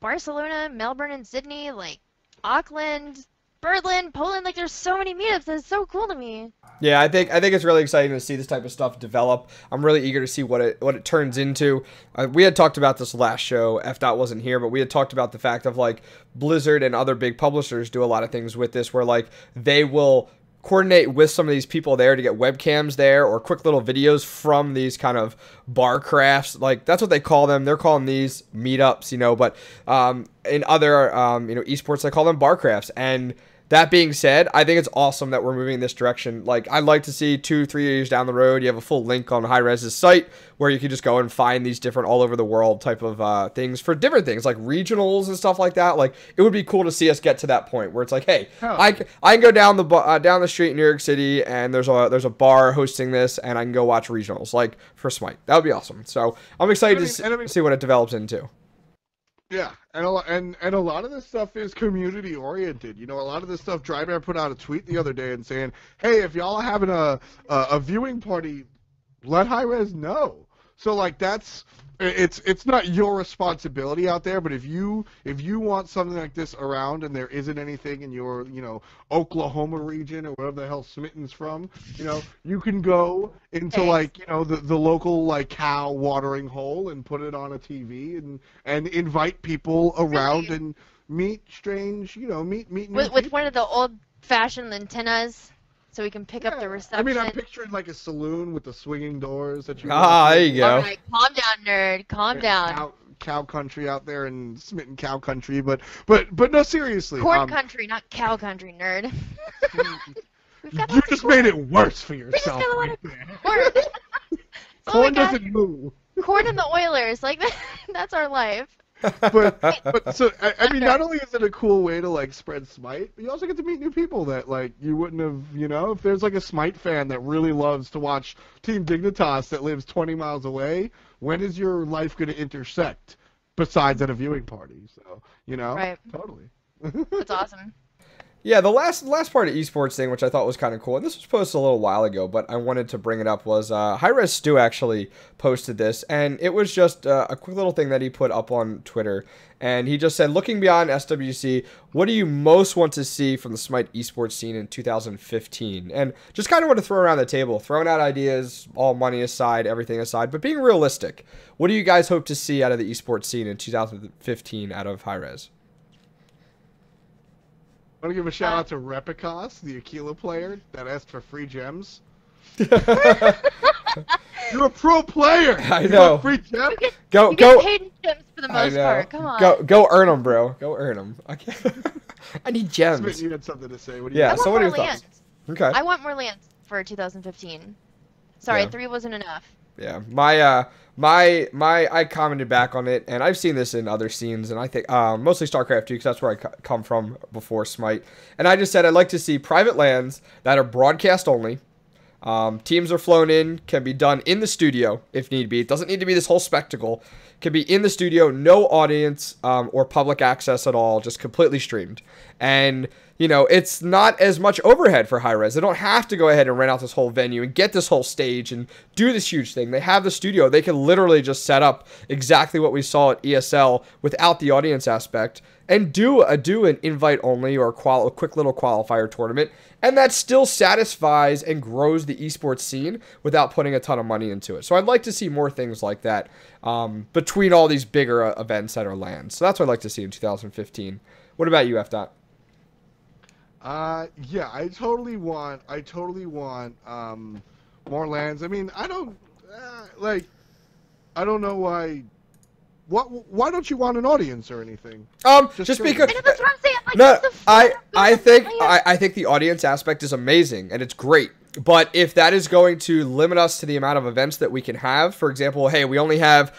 Barcelona, Melbourne, and Sydney, like Auckland, Berlin, Poland. Like, there's so many meetups. That's so cool to me. Yeah, I think it's really exciting to see this type of stuff develop. I'm really eager to see what it turns into. We had talked about this last show. F.Dot wasn't here, but we had talked about the fact of like Blizzard and other big publishers do a lot of things with this, where like they will coordinate with some of these people there to get webcams there or quick little videos from these kind of bar crafts. Like, that's what they call them. They're calling these meetups, you know, but in other esports, they call them bar crafts. And that being said, I think it's awesome that we're moving in this direction. Like, I'd like to see 2-3 years down the road, you have a full link on Hi-Rez's site where you can just go and find these different all over the world type of things for different things, like regionals and stuff like that. Like, it would be cool to see us get to that point where it's like, hey, I can go down the street in New York City and there's a bar hosting this, and I can go watch regionals, like for Smite. That would be awesome. So I'm excited to see what it develops into. Yeah, and a lot of this stuff is community oriented. You know, a lot of this stuff. Drybear put out a tweet the other day and saying, "Hey, if y'all are having a viewing party, let Hi-Rez know." So like it's not your responsibility out there, but if you want something like this around and there isn't anything in your, you know, Oklahoma region or wherever the hell Smitten's from, you know, you can go into like, you know, the local like cow watering hole and put it on a TV and invite people around and meet strange, you know, meet new with one of the old fashioned antennas. So we can pick up the reception. I mean, I'm picturing like a saloon with the swinging doors that you. There you go. All right, calm down, nerd. Calm down. Cow country out there in Smitten cow country, but no, seriously. Corn country, not cow country, nerd. You just made it worse for yourself. Right corn. Corn doesn't move. Corn and the Oilers, like that's our life. but so I mean, not only is it a cool way to like spread Smite, but you also get to meet new people that like you wouldn't have, you know, if there's like a Smite fan that really loves to watch Team Dignitas that lives 20 miles away, when is your life going to intersect besides at a viewing party? So, you know, right. Totally. That's awesome. Yeah, the last part of esports thing, which I thought was kind of cool, and this was posted a little while ago, but I wanted to bring it up, was Hi-Rez Stu actually posted this, and it was just a quick little thing that he put up on Twitter, and he just said, looking beyond SWC, what do you most want to see from the Smite esports scene in 2015? And just kind of want to throw around the table, throwing out ideas, all money aside, everything aside, but being realistic. What do you guys hope to see out of the esports scene in 2015 out of Hi-Rez? I want to give a shout out to Repicos, the Aquila player that asked for free gems. You're a pro player. I know. Free gems. You get paid in gems for the most part. Come on. Go earn them, bro. Go earn them. I need gems. Smith, you had something to say. What do yeah. you So what are your thoughts? Okay. I want more lands for 2015. Sorry, 3 wasn't enough. Yeah, I commented back on it, and I've seen this in other scenes, and I think mostly StarCraft 2, because that's where I come from before Smite. And I just said I'd like to see private lands that are broadcast only, Teams are flown in, can be done in the studio if need be. It doesn't need to be this whole spectacle. Can be in the studio, no audience or public access at all, just completely streamed. And, you know, it's not as much overhead for Hi-Rez. They don't have to go ahead and rent out this whole venue and get this whole stage and do this huge thing. They have the studio. They can literally just set up exactly what we saw at ESL without the audience aspect and do an invite-only or a quick little qualifier tournament. And that still satisfies and grows the esports scene without putting a ton of money into it. So I'd like to see more things like that between all these bigger events that are LAN. So that's what I'd like to see in 2015. What about you, F. Yeah, I totally want more LANs. I mean, I don't know why. Why don't you want an audience or anything? Just because. I know, that's what I'm saying. Like, No, what's the fun of I think the audience aspect is amazing and it's great. But if that is going to limit us to the amount of events that we can have, for example, hey, we only have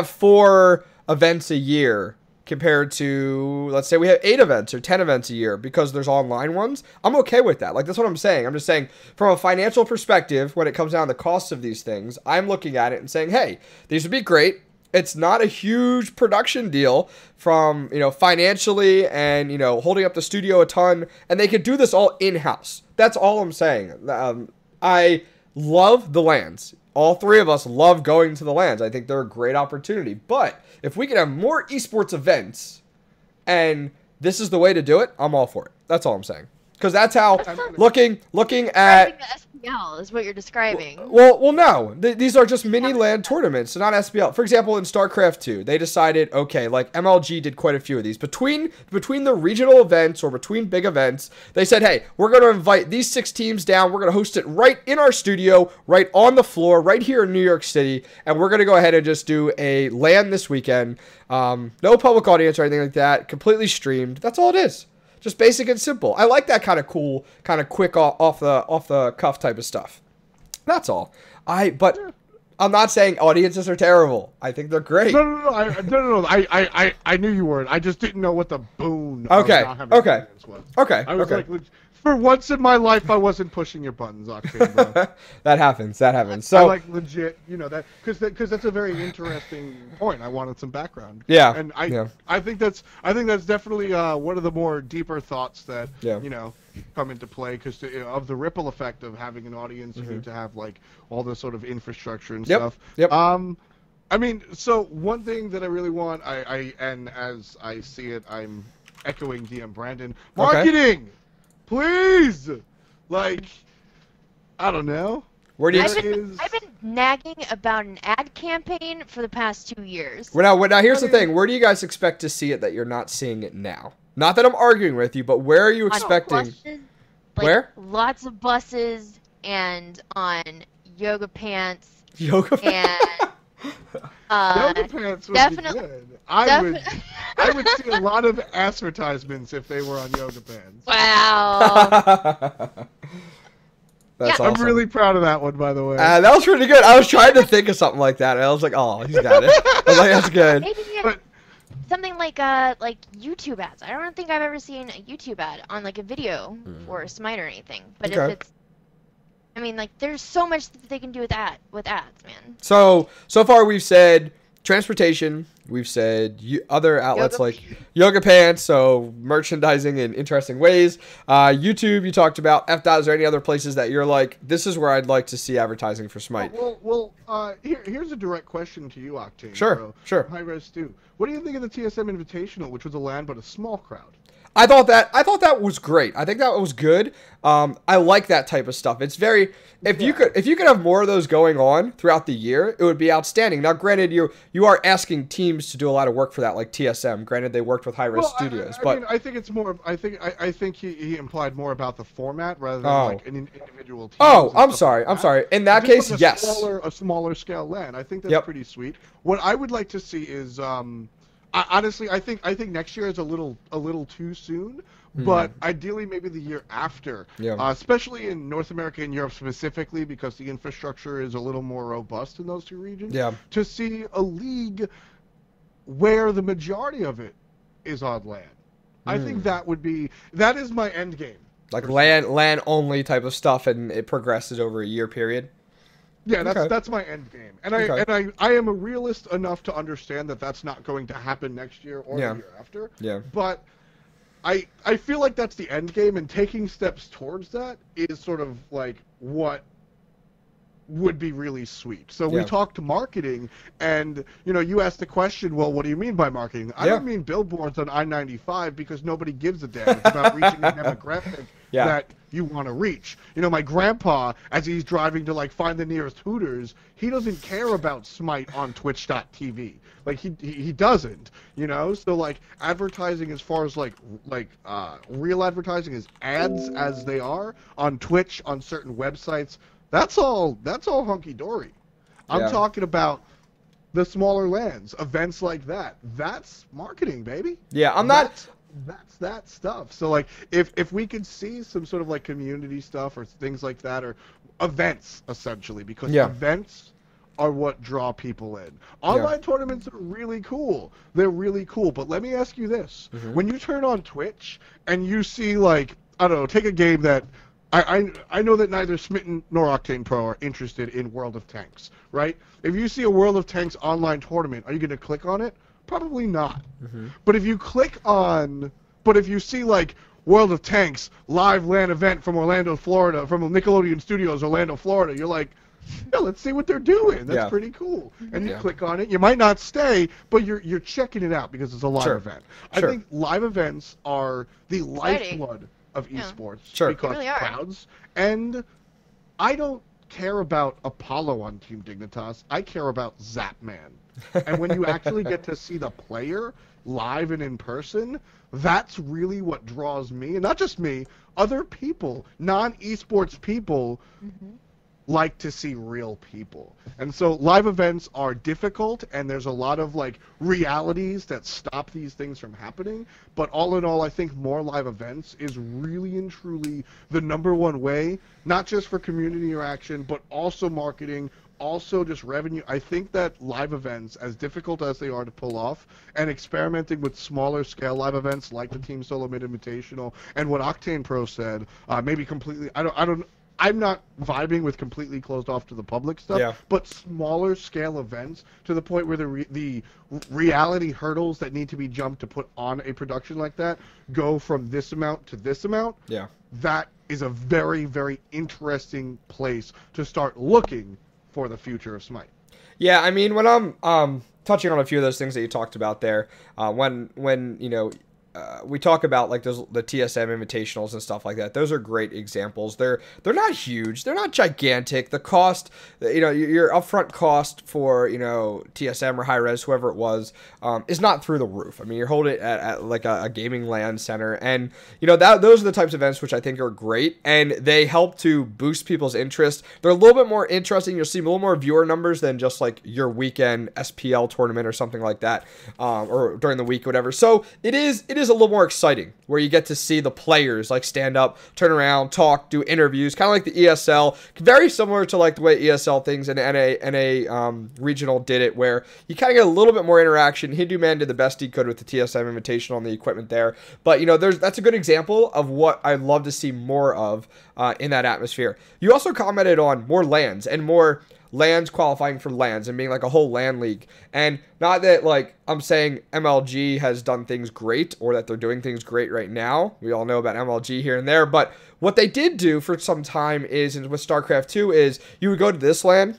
4 events a year compared to, let's say we have 8 events or 10 events a year because there's online ones, I'm okay with that. Like, that's what I'm saying. I'm just saying from a financial perspective, when it comes down to the cost of these things, I'm looking at it and saying, hey, these would be great. It's not a huge production deal from, you know, financially and, you know, holding up the studio a ton, and they could do this all in-house. That's all I'm saying. I love the LANs. All 3 of us love going to the LANs. I think they're a great opportunity. But if we can have more esports events and this is the way to do it, I'm all for it. That's all I'm saying. Because that's how looking at the SPL is what you're describing. Well, no. These are just mini LAN tournaments, so not SPL. For example, in StarCraft 2, they decided, okay, like MLG did quite a few of these. Between the regional events or between big events, they said, hey, we're going to invite these 6 teams down. We're going to host it right in our studio, right on the floor, right here in New York City, and we're going to go ahead and just do a LAN this weekend. No public audience or anything like that. Completely streamed. That's all it is. Just basic and simple. I like that kind of cool, kind of quick off the cuff type of stuff. That's all. But I'm not saying audiences are terrible. I think they're great. No. I knew you weren't. I just didn't know what the boon. Okay. Of not having an audience was. Okay. I was like, for once in my life, I wasn't pushing your buttons, Octane, bro. That happens. So I like legit, you know, that because that's a very interesting point. I wanted some background. Yeah. And I think that's definitely one of the more deeper thoughts that you know come into play because of the ripple effect of having an audience. You need to have like all the sort of infrastructure and stuff. Yep. I mean, so one thing that I really want, and as I see it, I'm echoing DM Brandon. Marketing. Please, like, I don't know. Where do you? I've been nagging about an ad campaign for the past 2 years. Now here's the thing. Where do you guys expect to see it that you're not seeing it now? Not that I'm arguing with you, but where are you expecting? Buses, like, where? Lots of buses and on yoga pants. Yoga pants. Yoga pants would definitely, be good. I would see a lot of advertisements if they were on yoga pants. Wow. That's I'm awesome. really proud of that one, by the way. That was pretty good. I was trying to think of something like that, and I was like, oh, he's got it. I was like, that's good. Maybe something like YouTube ads. I don't think I've ever seen a YouTube ad on like a video for Smite or anything. But if it's, I mean, like, there's so much that they can do with ads, man. So far we've said transportation. We've said other outlets like yoga pants, so merchandising in interesting ways. YouTube, you talked about. Is there any other places that you're like, this is where I'd like to see advertising for Smite? Well, here's a direct question to you, Octane. Sure. Hi-Rez too. What do you think of the TSM Invitational, which was a LAN but a small crowd? I thought that was great. I think that was good. I like that type of stuff. It's very if you could have more of those going on throughout the year, it would be outstanding. Now, granted, you are asking teams to do a lot of work for that, like TSM. Granted, they worked with Hi-Rez Studios, but I think it's more. I think he implied more about the format rather than like an individual team. Oh, I'm sorry. In that case, yes. A smaller scale LAN. I think that's pretty sweet. What I would like to see is honestly, I think next year is a little too soon, but ideally maybe the year after, especially in North America and Europe specifically, because the infrastructure is a little more robust in those two regions. To see a league where the majority of it is on LAN, I think that is my end game. Like LAN only type of stuff, and it progresses over a year period. Yeah, Okay. that's my end game, and Okay. I am a realist enough to understand that that's not going to happen next year or Yeah. the year after. Yeah. But I feel like that's the end game, and taking steps towards that is sort of like what would be really sweet. So we Yeah. talked marketing, and you asked the question, well, what do you mean by marketing? I Yeah. don't mean billboards on I-95 because nobody gives a damn. It's about reaching a demographic Yeah. that you want to reach. My grandpa, as he's driving to like find the nearest Hooters, he doesn't care about Smite on Twitch.tv. Like he doesn't, So like advertising, as far as like real advertising, is ads as they are on Twitch, on certain websites. That's all hunky dory. I'm Yeah. talking about the smaller lands, events like that. That's marketing, baby. Yeah, I'm not. That's that stuff. So like if we could see some sort of like community stuff or things like that, or events essentially, because Yeah. events are what draw people in. Online tournaments are really cool. They're really cool. But let me ask you this. Mm-hmm. When you turn on Twitch and you see, like, I don't know, take a game that I know that neither Smitten nor Octane Pro are interested in World of Tanks, right? If you see a World of Tanks online tournament, are you going to click on it? Probably not. Mm-hmm. But if you see like World of Tanks live LAN event from Orlando, Florida, from Nickelodeon Studios, Orlando, Florida, you're like, yeah, let's see what they're doing. That's pretty cool. And you click on it. You might not stay, but you're checking it out because it's a live event. I think live events are the lifeblood of esports because They really are. crowds. And I don't care about Apollo on Team Dignitas. I care about Zapman. And when you actually get to see the player live and in person, that's really what draws me, and not just me, other people, non-esports people, like to see real people. And so live events are difficult, and there's a lot of like realities that stop these things from happening. But all in all, I think more live events is really and truly the #1 way, not just for community interaction, but also marketing, also just revenue. I think that live events, as difficult as they are to pull off, and experimenting with smaller scale live events like the Team Solo Mid Invitational and what Octane Pro said, maybe completely, I'm not vibing with completely closed off to the public stuff, but smaller scale events to the point where the reality hurdles that need to be jumped to put on a production like that go from this amount to this amount. Yeah. That is a very, very interesting place to start looking for the future of Smite. Yeah, I mean, when I'm touching on a few of those things that you talked about there, when we talk about like those the TSM invitationals and stuff like that. Those are great examples. They're not huge. They're not gigantic. The cost, your upfront cost for TSM or Hi-Rez, whoever it was, is not through the roof. I mean, you're holding it at like a gaming LAN center, and those are the types of events which I think are great, and they help to boost people's interest. They're a little bit more interesting. You'll see a little more viewer numbers than just like your weekend SPL tournament or something like that, or during the week, or whatever. So it is a little more exciting, where you get to see the players like stand up, turn around, talk, do interviews, kind of like the ESL, very similar to like the way ESL things and NA regional did it, where you kind of get a little bit more interaction. Hindu Man did the best he could with the TSM Invitational on the equipment there, but that's a good example of what I'd love to see more of in that atmosphere. You also commented on more LANs and more LANs qualifying for LANs and being like a whole LAN league. And not that like I'm saying MLG has done things great or that they're doing things great right now. We all know about MLG here and there, but what they did do for some time is, and with StarCraft 2, is you would go to this LAN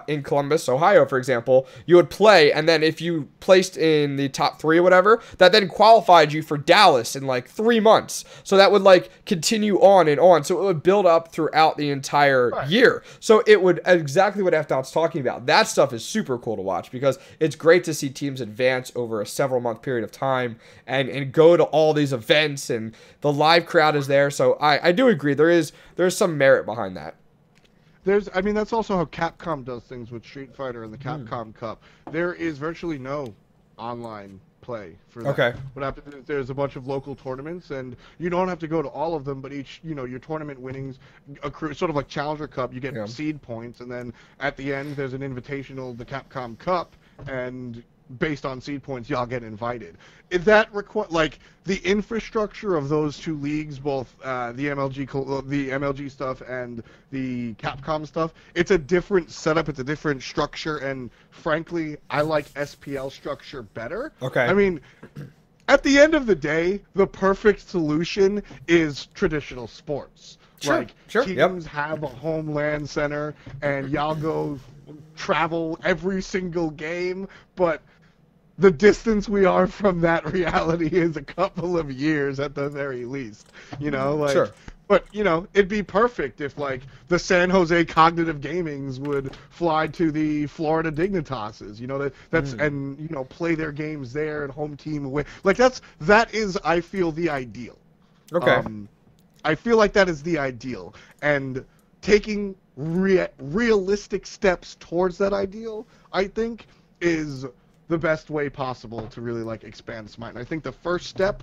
in Columbus, Ohio, for example, you would play, and then if you placed in the top 3 or whatever, that then qualified you for Dallas in like 3 months. So that would like continue on and on. So it would build up throughout the entire year. So it would, exactly what F-Dot's talking about. That stuff is super cool to watch because it's great to see teams advance over a several month period of time and go to all these events, and the live crowd is there. So I do agree there's some merit behind that. That's also how Capcom does things with Street Fighter and the Capcom Cup. There is virtually no online play for that. Okay. What happens is there's a bunch of local tournaments, and you don't have to go to all of them, but each, your tournament winnings accrue, sort of like Challenger Cup. You get seed points, and then at the end there's an invitational, the Capcom Cup, and based on seed points, y'all get invited. Is that like the infrastructure of those two leagues, both the MLG stuff and the Capcom stuff? It's a different setup. It's a different structure, and frankly, I like SPL structure better. Okay. I mean, at the end of the day, the perfect solution is traditional sports. Sure, Like sure, teams have a homeland center, and y'all go travel every single game, but the distance we are from that reality is a couple of years at the very least, you know, like, Sure. But, you know, it'd be perfect if, like, the San Jose Cognitive Gamings would fly to the Florida Dignitases, you know, that's and, you know, play their games there and home team away. Like, that is, I feel, the ideal. Okay. I feel like that is the ideal. And taking realistic steps towards that ideal, I think, is the best way possible to really, like, expand Smite. And I think the first step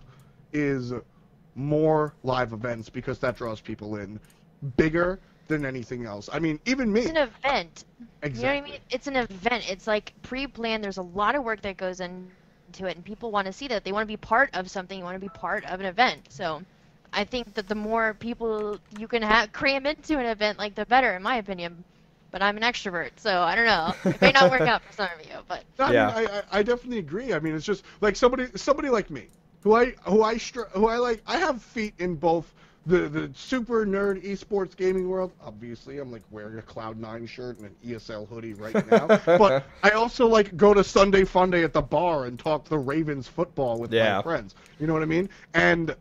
is more live events, because that draws people in bigger than anything else. I mean, even me. It's an event. Exactly. You know what I mean? It's an event. It's like pre-planned. There's a lot of work that goes into it, and people want to see that. They want to be part of something. You want to be part of an event. So I think that the more people you can cram into an event, like, the better, in my opinion. But I'm an extrovert, so I don't know. It may not work out for some of you, but I mean, I definitely agree. I mean, it's just like somebody like me, who I like. I have feet in both the super nerd esports gaming world. Obviously, I'm like wearing a Cloud9 shirt and an ESL hoodie right now. But I also like go to Sunday Funday at the bar and talk the Ravens football with my friends. You know what I mean? And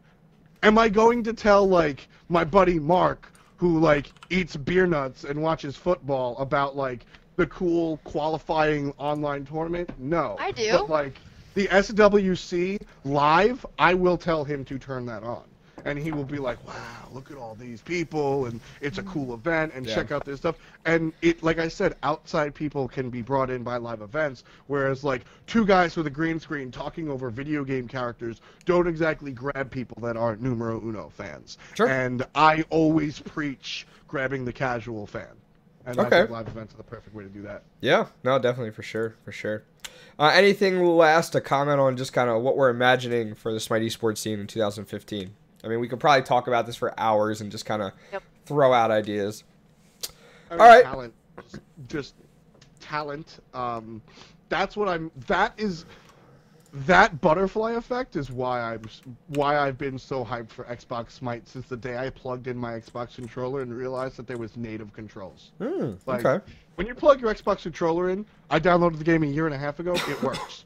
am I going to tell, like, my buddy Mark, who, like, eats beer nuts and watches football, about, like, the cool qualifying online tournament? No. I do. But, like, the SWC live, I will tell him to turn that on. And he will be like, wow, look at all these people, and it's a cool event, and check out this stuff. And it, like I said, outside people can be brought in by live events, whereas, like, two guys with a green screen talking over video game characters don't exactly grab people that aren't numero uno fans. Sure. And I always preach grabbing the casual fan. And I think live events are the perfect way to do that. Yeah, no, definitely, for sure. Anything last to comment on just kind of what we're imagining for the Smite esports scene in 2015? I mean, we could probably talk about this for hours and just kind of throw out ideas. I mean, all right. Talent, just talent. That's what I'm. That butterfly effect is why I've been so hyped for Xbox Smite since the day I plugged in my Xbox controller and realized that there was native controls. Okay. When you plug your Xbox controller in, I downloaded the game a year and a half ago. It works.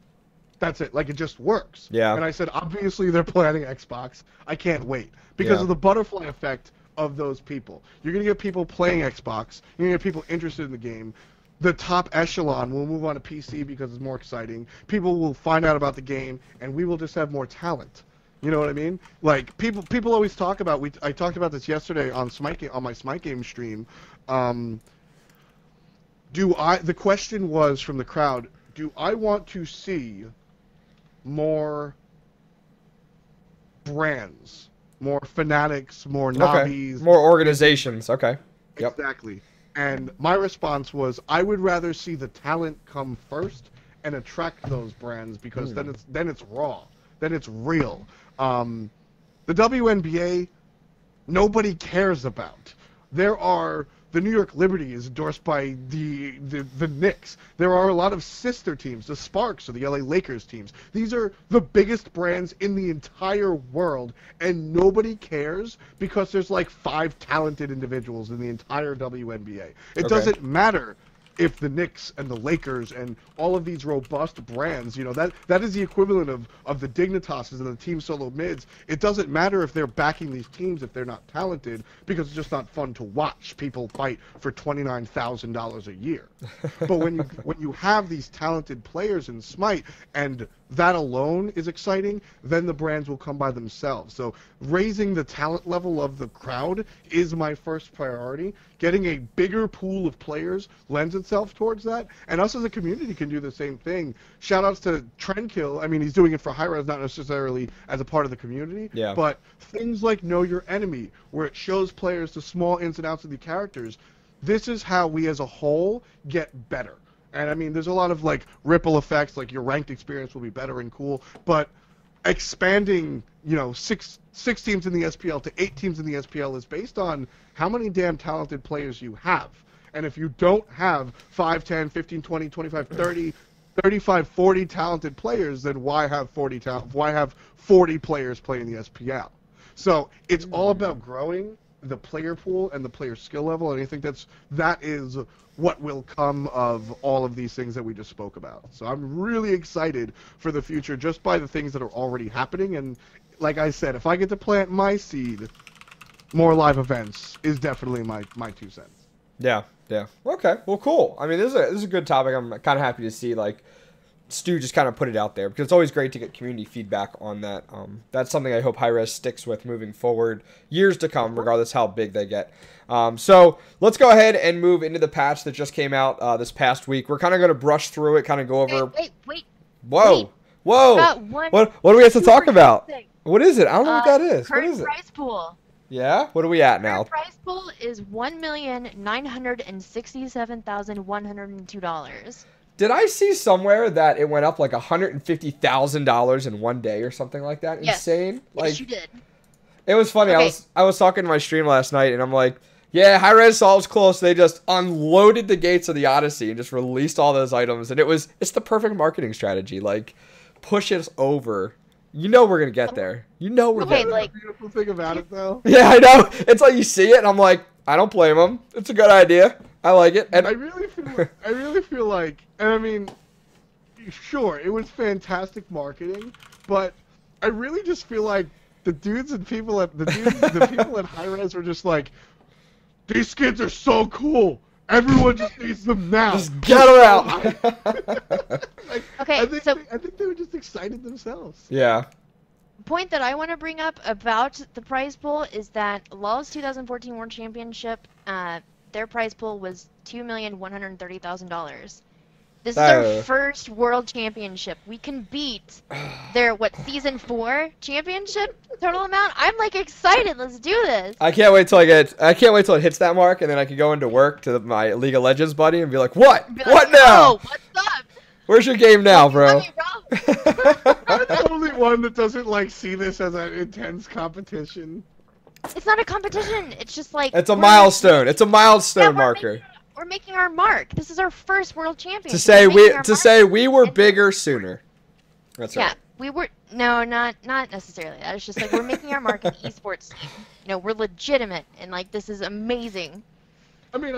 That's it. Like, it just works. Yeah. And I said, obviously they're planning Xbox. I can't wait because of the butterfly effect of those people. You're gonna get people playing Xbox. You're gonna get people interested in the game. The top echelon will move on to PC because it's more exciting. People will find out about the game, and we will just have more talent. You know what I mean? Like, people always talk about. I talked about this yesterday on my Smite game stream. The question was from the crowd: do I want to see more brands, more fanatics, more Na'Vis, more organizations? Okay. Yep. Exactly. And my response was, I would rather see the talent come first and attract those brands, because then it's raw, then it's real. The WNBA, nobody cares about. The New York Liberty is endorsed by the Knicks. There are a lot of sister teams, the Sparks or the LA Lakers teams. These are the biggest brands in the entire world, and nobody cares because there's like 5 talented individuals in the entire WNBA. It doesn't matter if the Knicks and the Lakers and all of these robust brands, you know, that is the equivalent of the Dignitases and the Team Solo Mids. It doesn't matter if they're backing these teams if they're not talented, because it's just not fun to watch people fight for $29,000 a year. But when you have these talented players in Smite, and that alone is exciting, then the brands will come by themselves. So raising the talent level of the crowd is my first priority. Getting a bigger pool of players lends itself towards that, and us as a community can do the same thing. Shout outs to Trendkill. I mean, he's doing it for Hi-Rez, not necessarily as a part of the community, but things like Know Your Enemy, where it shows players the small ins and outs of the characters. This is how we as a whole get better. And I mean, there's a lot of like ripple effects, like your ranked experience will be better and cool, but expanding, you know, six teams in the SPL to 8 teams in the SPL is based on how many damn talented players you have. And if you don't have 5, 10, 15, 20, 25, 30, 35, 40 talented players, then why have 40 players playing the SPL? So it's all about growing the player pool and the player skill level, and I think that is what will come of all of these things that we just spoke about. So I'm really excited for the future just by the things that are already happening, and like I said, if I get to plant my seed, more live events is definitely my 2 cents. Yeah. Okay. Well, cool. I mean, this is a good topic. I'm kind of happy to see like Stu just kind of put it out there because it's always great to get community feedback on that. That's something I hope Hi-Rez sticks with moving forward, years to come, regardless how big they get. So let's go ahead and move into the patch that just came out this past week. We're kind of going to brush through it, kind of go over. Wait. Whoa. What do we have to talk about? What is it? I don't know what that is. What is it? Prize pool. Yeah? What are we at now? Current prize pool is $1,967,102. Did I see somewhere that it went up like $150,000 in one day or something like that? Yes. Insane. Like, Yes, you did. it was funny. Okay. I was talking to my stream last night, and I'm like, yeah, Hi-Rez saw it was close. They just unloaded the gates of the Odyssey and just released all those items, and it's the perfect marketing strategy. Like, push us over. You know we're gonna get there. You know we're Okay, getting like- The beautiful thing about it, though, Yeah, I know. It's like you see it, and I'm like, I don't blame them. It's a good idea. I like it. And I really feel like, and I mean, sure, it was fantastic marketing, but I really just feel like the people at Hi-Rez were just like, these skins are so cool. Everyone just needs them now. just get them out. Okay, I think so they were just excited themselves. Yeah. point that I want to bring up about the prize pool is that LoL's 2014 World Championship, their prize pool was $2,130,000. This is our first World Championship. We can beat their Season 4 championship total amount. I'm like excited. Let's do this. I can't wait till it hits that mark, and then I can go into work to my League of Legends buddy and be like, "What? Be What like, now? "Oh, what's up? Where's your game now, bro?" Let me roll." I'm the only one that doesn't like see this as an intense competition. It's not a competition. It's just like It's a we're- milestone. It's a milestone Yeah, marker. We're making our mark. This is our first World Championship. To say We're making our mark. we were bigger sooner. That's Yeah, right. we were not necessarily that. It's just like we're making our mark in esports team. You know, we're legitimate and like this is amazing. I mean,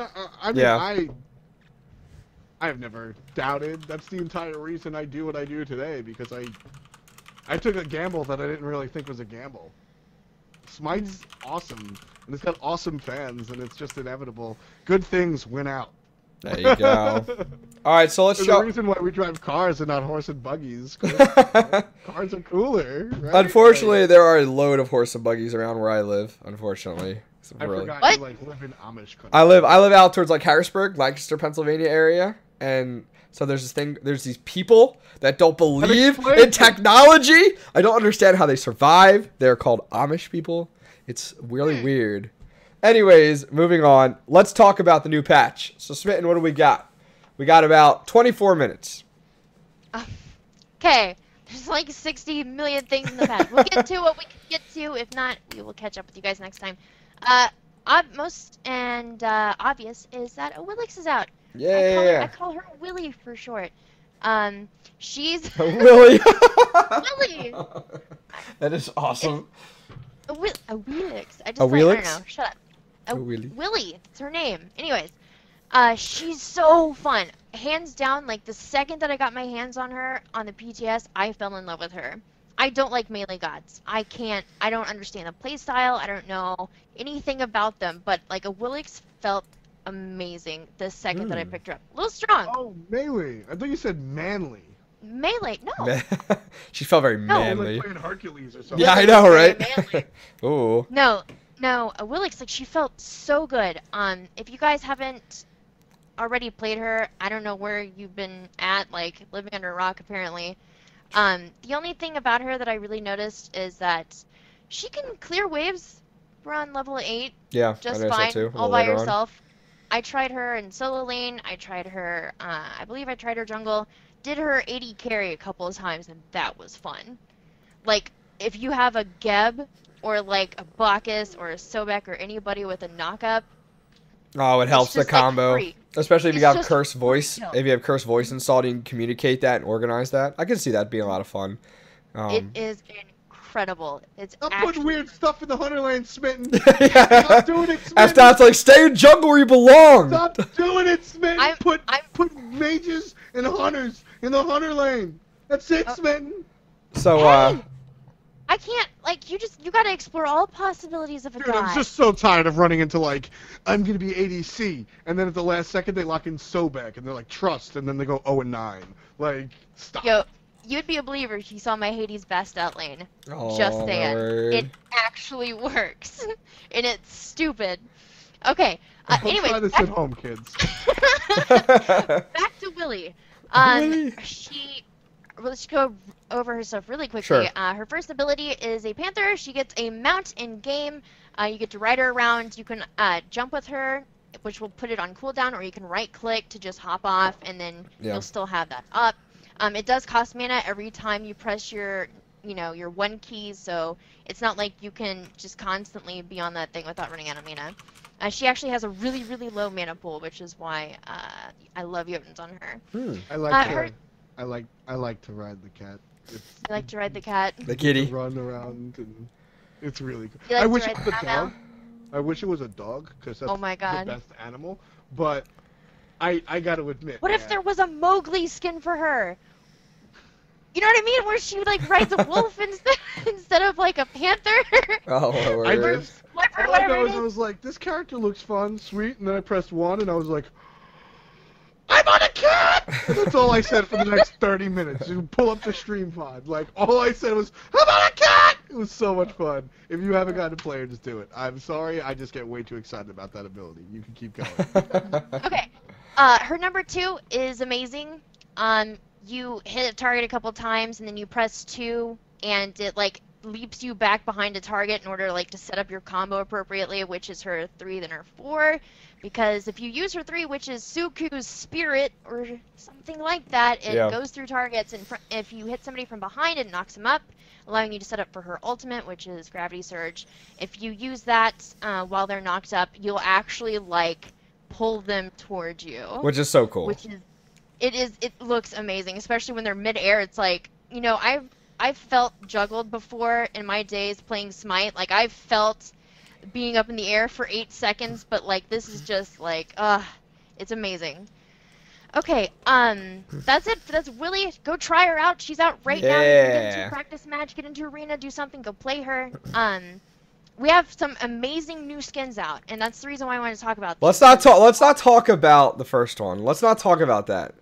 Yeah. I have never doubted. That's the entire reason I do what I do today, because I took a gamble that I didn't really think was a gamble. Smite's awesome, and it's got awesome fans, and it's just inevitable. Good things win out. There you go. All right, so let's There's show. a reason why we drive cars and not horse and buggies. 'Cause cars are cooler, right? Unfortunately, there are a load of horse and buggies around where I live. Unfortunately, It's I really- forgot What? you like live in Amish country. I live out towards like Harrisburg, Lancaster, Pennsylvania area, and so there's this thing. There's these people that don't believe explain in it. technology. I don't understand how they survive. They're called Amish people. It's really weird. Anyways, moving on. Let's talk about the new patch. So, Smitten, what do we got? We got about 24 minutes. Okay, there's like 60 million things in the patch. We'll get to what we can get to. If not, we will catch up with you guys next time. Most obvious is that Willix is out. I Yeah. call her Willy for short. She's Willie. Willy. That is awesome. A Willix. I just A like, I don't Willix? know. Shut up. A Willy. Willy. That's her name. Anyways, she's so fun. Hands down, like the second that I got my hands on her on the PTS, I fell in love with her. I don't like melee gods. I don't understand the playstyle. I don't know anything about them, but like a Willix felt amazing the second that I picked her up. A little strong. Oh, melee. I thought you said manly. Melee, no. She felt very No. manly. Like playing Hercules or something. Yeah, I know, Very right? manly. Ooh. No, a Willix, like she felt so good. If you guys haven't already played her, I don't know where you've been at, like living under a rock apparently. The only thing about her that I really noticed is that she can clear waves around level 8 Yeah, I just noticed fine, that too. a all little by later on. herself. I tried her in solo lane. I tried her. I believe I tried her jungle. Did her AD carry a couple of times, and that was fun. Like, if you have a Geb or like a Bacchus or a Sobek or anybody with a knockup. Oh, it helps the combo. Like especially if you it's have Curse Voice. If you have Curse Voice installed, you can communicate that and organize that. I can see that being a lot of fun. It is incredible. It's Stop actually putting weird stuff in the Hunter lane, Smitten. Yeah. Stop doing it, Smitten. F-Dot's like, stay in jungle where you belong. Stop doing it, Smitten. Put mages and hunters in the Hunter lane. That's it, Smitten. So, hey! I can't, like, you gotta explore all possibilities of a Dude, guy. I'm just so tired of running into, like, I'm gonna be ADC, and then at the last second they lock in Sobek, and they're like, trust, and then they go 0-9. Like, stop. Yo, you'd be a believer if you saw my Hades best out lane. Oh, Just saying. word. It actually works. And it's stupid. Okay, Don't anyway. try this at home, kids. Back to Willie. Willie. Let's go over her stuff really quickly. Sure. Her first ability is a Panther. She gets a mount in game. You get to ride her around. You can jump with her, which will put it on cooldown, or you can right click to just hop off, and then you'll still have that up. It does cost mana every time you press your one key, so it's not like you can just constantly be on that thing without running out of mana. She actually has a really, really low mana pool, which is why I love Jotuns on her. I like to ride the cat. I like to ride the cat. The kitty. Run around, and it's really cool. You like I to wish ride it was the a cat dog. now? I wish it was a dog, because that's Oh my God. the best animal. But I gotta admit. What if there was a Mowgli skin for her? You know what I mean? Where she like rides a wolf instead of like a panther. Oh, I word. just, Whatever all I know it is I is. was like, this character looks fun, sweet, and then I pressed 1, and I was like, I'm on a cat! And that's all I said for the next 30 minutes. You pull up the stream pod. Like, all I said was, I'm on a cat! It was so much fun. If you haven't gotten to play her, just do it. I'm sorry, I just get way too excited about that ability. You can keep going. Okay. Her number 2 is amazing. You hit a target a couple times, and then you press 2, and it like leaps you back behind a target in order like to set up your combo appropriately, which is her 3, then her 4. Because if you use her 3, which is Suku's Spirit or something like that, it goes through targets, and if you hit somebody from behind, it knocks them up, allowing you to set up for her ultimate, which is Gravity Surge. If you use that while they're knocked up, you'll actually like pull them towards you. Which is so cool. It looks amazing, especially when they're mid-air. It's like, you know, I've felt juggled before in my days playing Smite. Like, I've felt being up in the air for 8 seconds, but like this is just like, it's amazing. Okay, that's it. That's Willie. Go try her out. She's out right now. You can get into a practice match, get into arena, do something, go play her. We have some amazing new skins out, and that's the reason why I wanted to talk about this. Let's not talk about the first one. Let's not talk about that.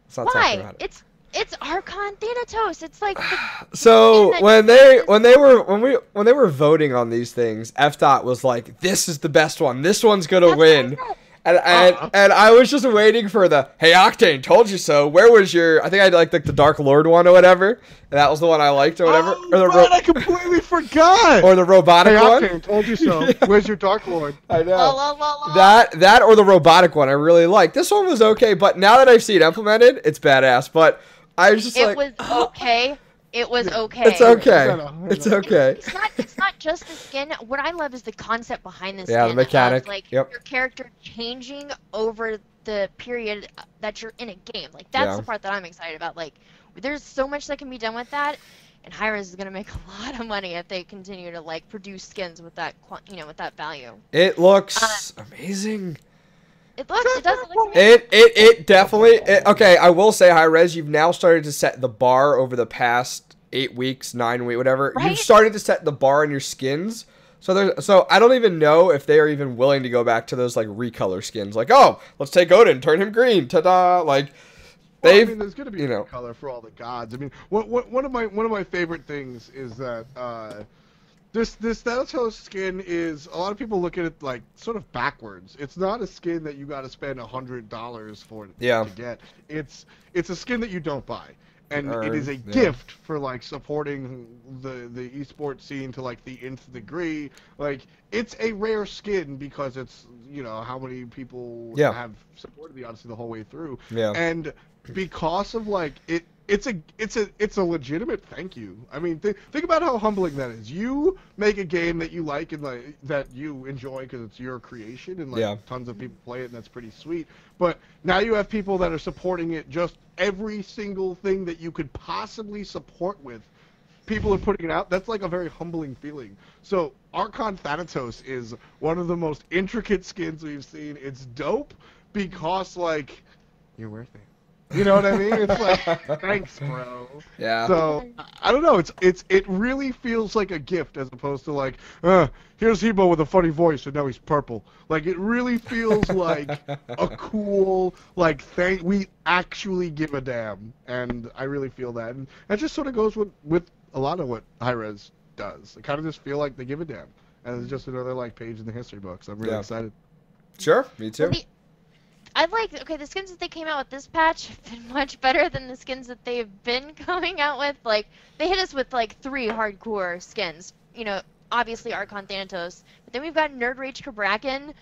Let's not talk about it. It's Archon Thanatos. It's like so when they were voting on these things, F-Dot was like, "This is the best one. This one's gonna win." And I was just waiting for the "Hey Octane, told you so." Where was your? I think I liked like the Dark Lord one or whatever. And that was the one I liked or whatever. Oh, right, I completely forgot. Or the robotic one. Octane, told you so. Where's your Dark Lord? I know. That or the robotic one I really liked. This one was okay, but now that I've seen it implemented, it's badass. But I was just like, it was okay. It was okay. It's okay. It's okay. It's not just the skin. What I love is the concept behind the skin. Yeah, the mechanic. Of, like your character changing over the period that you're in a game. Like that's the part that I'm excited about. Like there's so much that can be done with that, and Hi-Rez is gonna make a lot of money if they continue to like produce skins with that with that value. It looks amazing. It does look amazing. It definitely. Okay, I will say, Hi-Rez, you've now started to set the bar over the past 8 weeks, 9 weeks, whatever. Right? You've started to set the bar in your skins. So I don't even know if they are even willing to go back to those like recolor skins. Like, oh, let's take Odin, turn him green, ta-da! Like, I mean, there's gonna be a color for all the gods. I mean, one of my favorite things is that this Thanatos skin is, a lot of people look at it like sort of backwards. It's not a skin that you got to spend $100 for to get. It's a skin that you don't buy. and it is a gift for like supporting the esports scene to like the nth degree. Like it's a rare skin because it's how many people have supported the Odyssey the whole way through. Yeah. And because of like it's a legitimate thank you. I mean, think about how humbling that is. You make a game that you like and like that you enjoy because it's your creation, and like tons of people play it, and that's pretty sweet. But now you have people that are supporting it. Just every single thing that you could possibly support with, people are putting it out. That's like a very humbling feeling. So Archon Thanatos is one of the most intricate skins we've seen. It's dope because like you're worth it. You know what I mean? It's like, thanks, bro. Yeah. So I don't know. It really feels like a gift as opposed to like, here's Hebo with a funny voice and now he's purple. Like it really feels like a cool like thing. We actually give a damn, and I really feel that. And that just sort of goes with a lot of what Hi-Rez does. I kind of just feel like they give a damn, and it's just another like page in the history books. I'm really excited. Sure, me too. The skins that they came out with this patch have been much better than the skins that they've been coming out with. Like, they hit us with, like, 3 hardcore skins. Obviously Archon Thanatos. But then we've got Nerd Rage Kabrakan.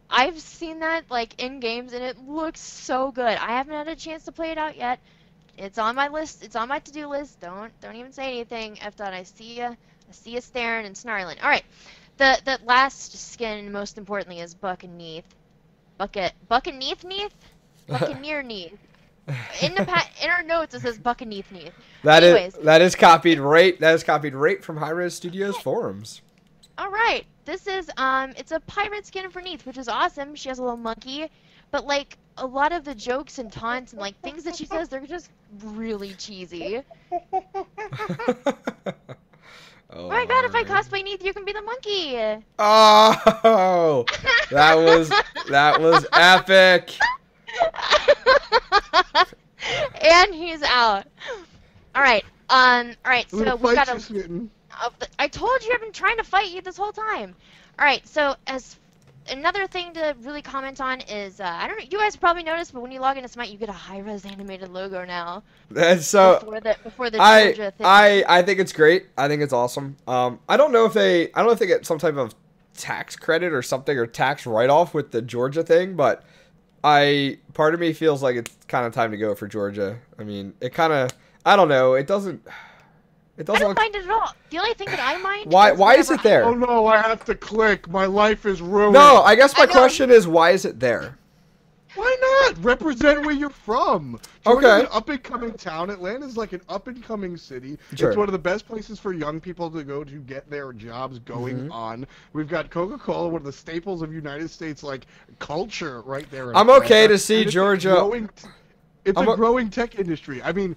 I've seen that, like, in games, and it looks so good. I haven't had a chance to play it out yet. It's on my list. It's on my to-do list. Don't even say anything. I see ya staring and snarling. Alright. The last skin, most importantly, is Buccaneath. Buccaneath? Buccaneer-neath. In our notes it says Buccaneath-neath. That is copied right from Hi-Rez Studios forums. All right. This is it's a pirate skin for Neath, which is awesome. She has a little monkey, but like a lot of the jokes and taunts and like things that she says, they're just really cheesy. Oh my god, if I cosplay Neath, you can be the monkey! Oh! That was epic! And he's out. Alright, so we've got I told you I've been trying to fight you this whole time! Alright, so as another thing to really comment on is, I don't know, you guys probably noticed, but when you log into Smite, you get a Hi-Rez animated logo now. And so before the Georgia thing. I think it's great. I think it's awesome. I don't know if they get some type of tax credit or something, or tax write-off with the Georgia thing, but part of me feels like it's kind of time to go for Georgia. I mean, I don't know. It doesn't I don't mind it at all. The only thing that I mind why is it there? Oh no, I have to click. My life is ruined. No, I guess my question is, why is it there? Why not? Represent where you're from. Georgia's an up-and-coming town. Atlanta's like an up-and-coming city. Sure. It's one of the best places for young people to go to get their jobs going on. We've got Coca-Cola, one of the staples of United States like culture right there. In I'm Atlanta. okay to see Georgia. It's a growing tech industry. I mean,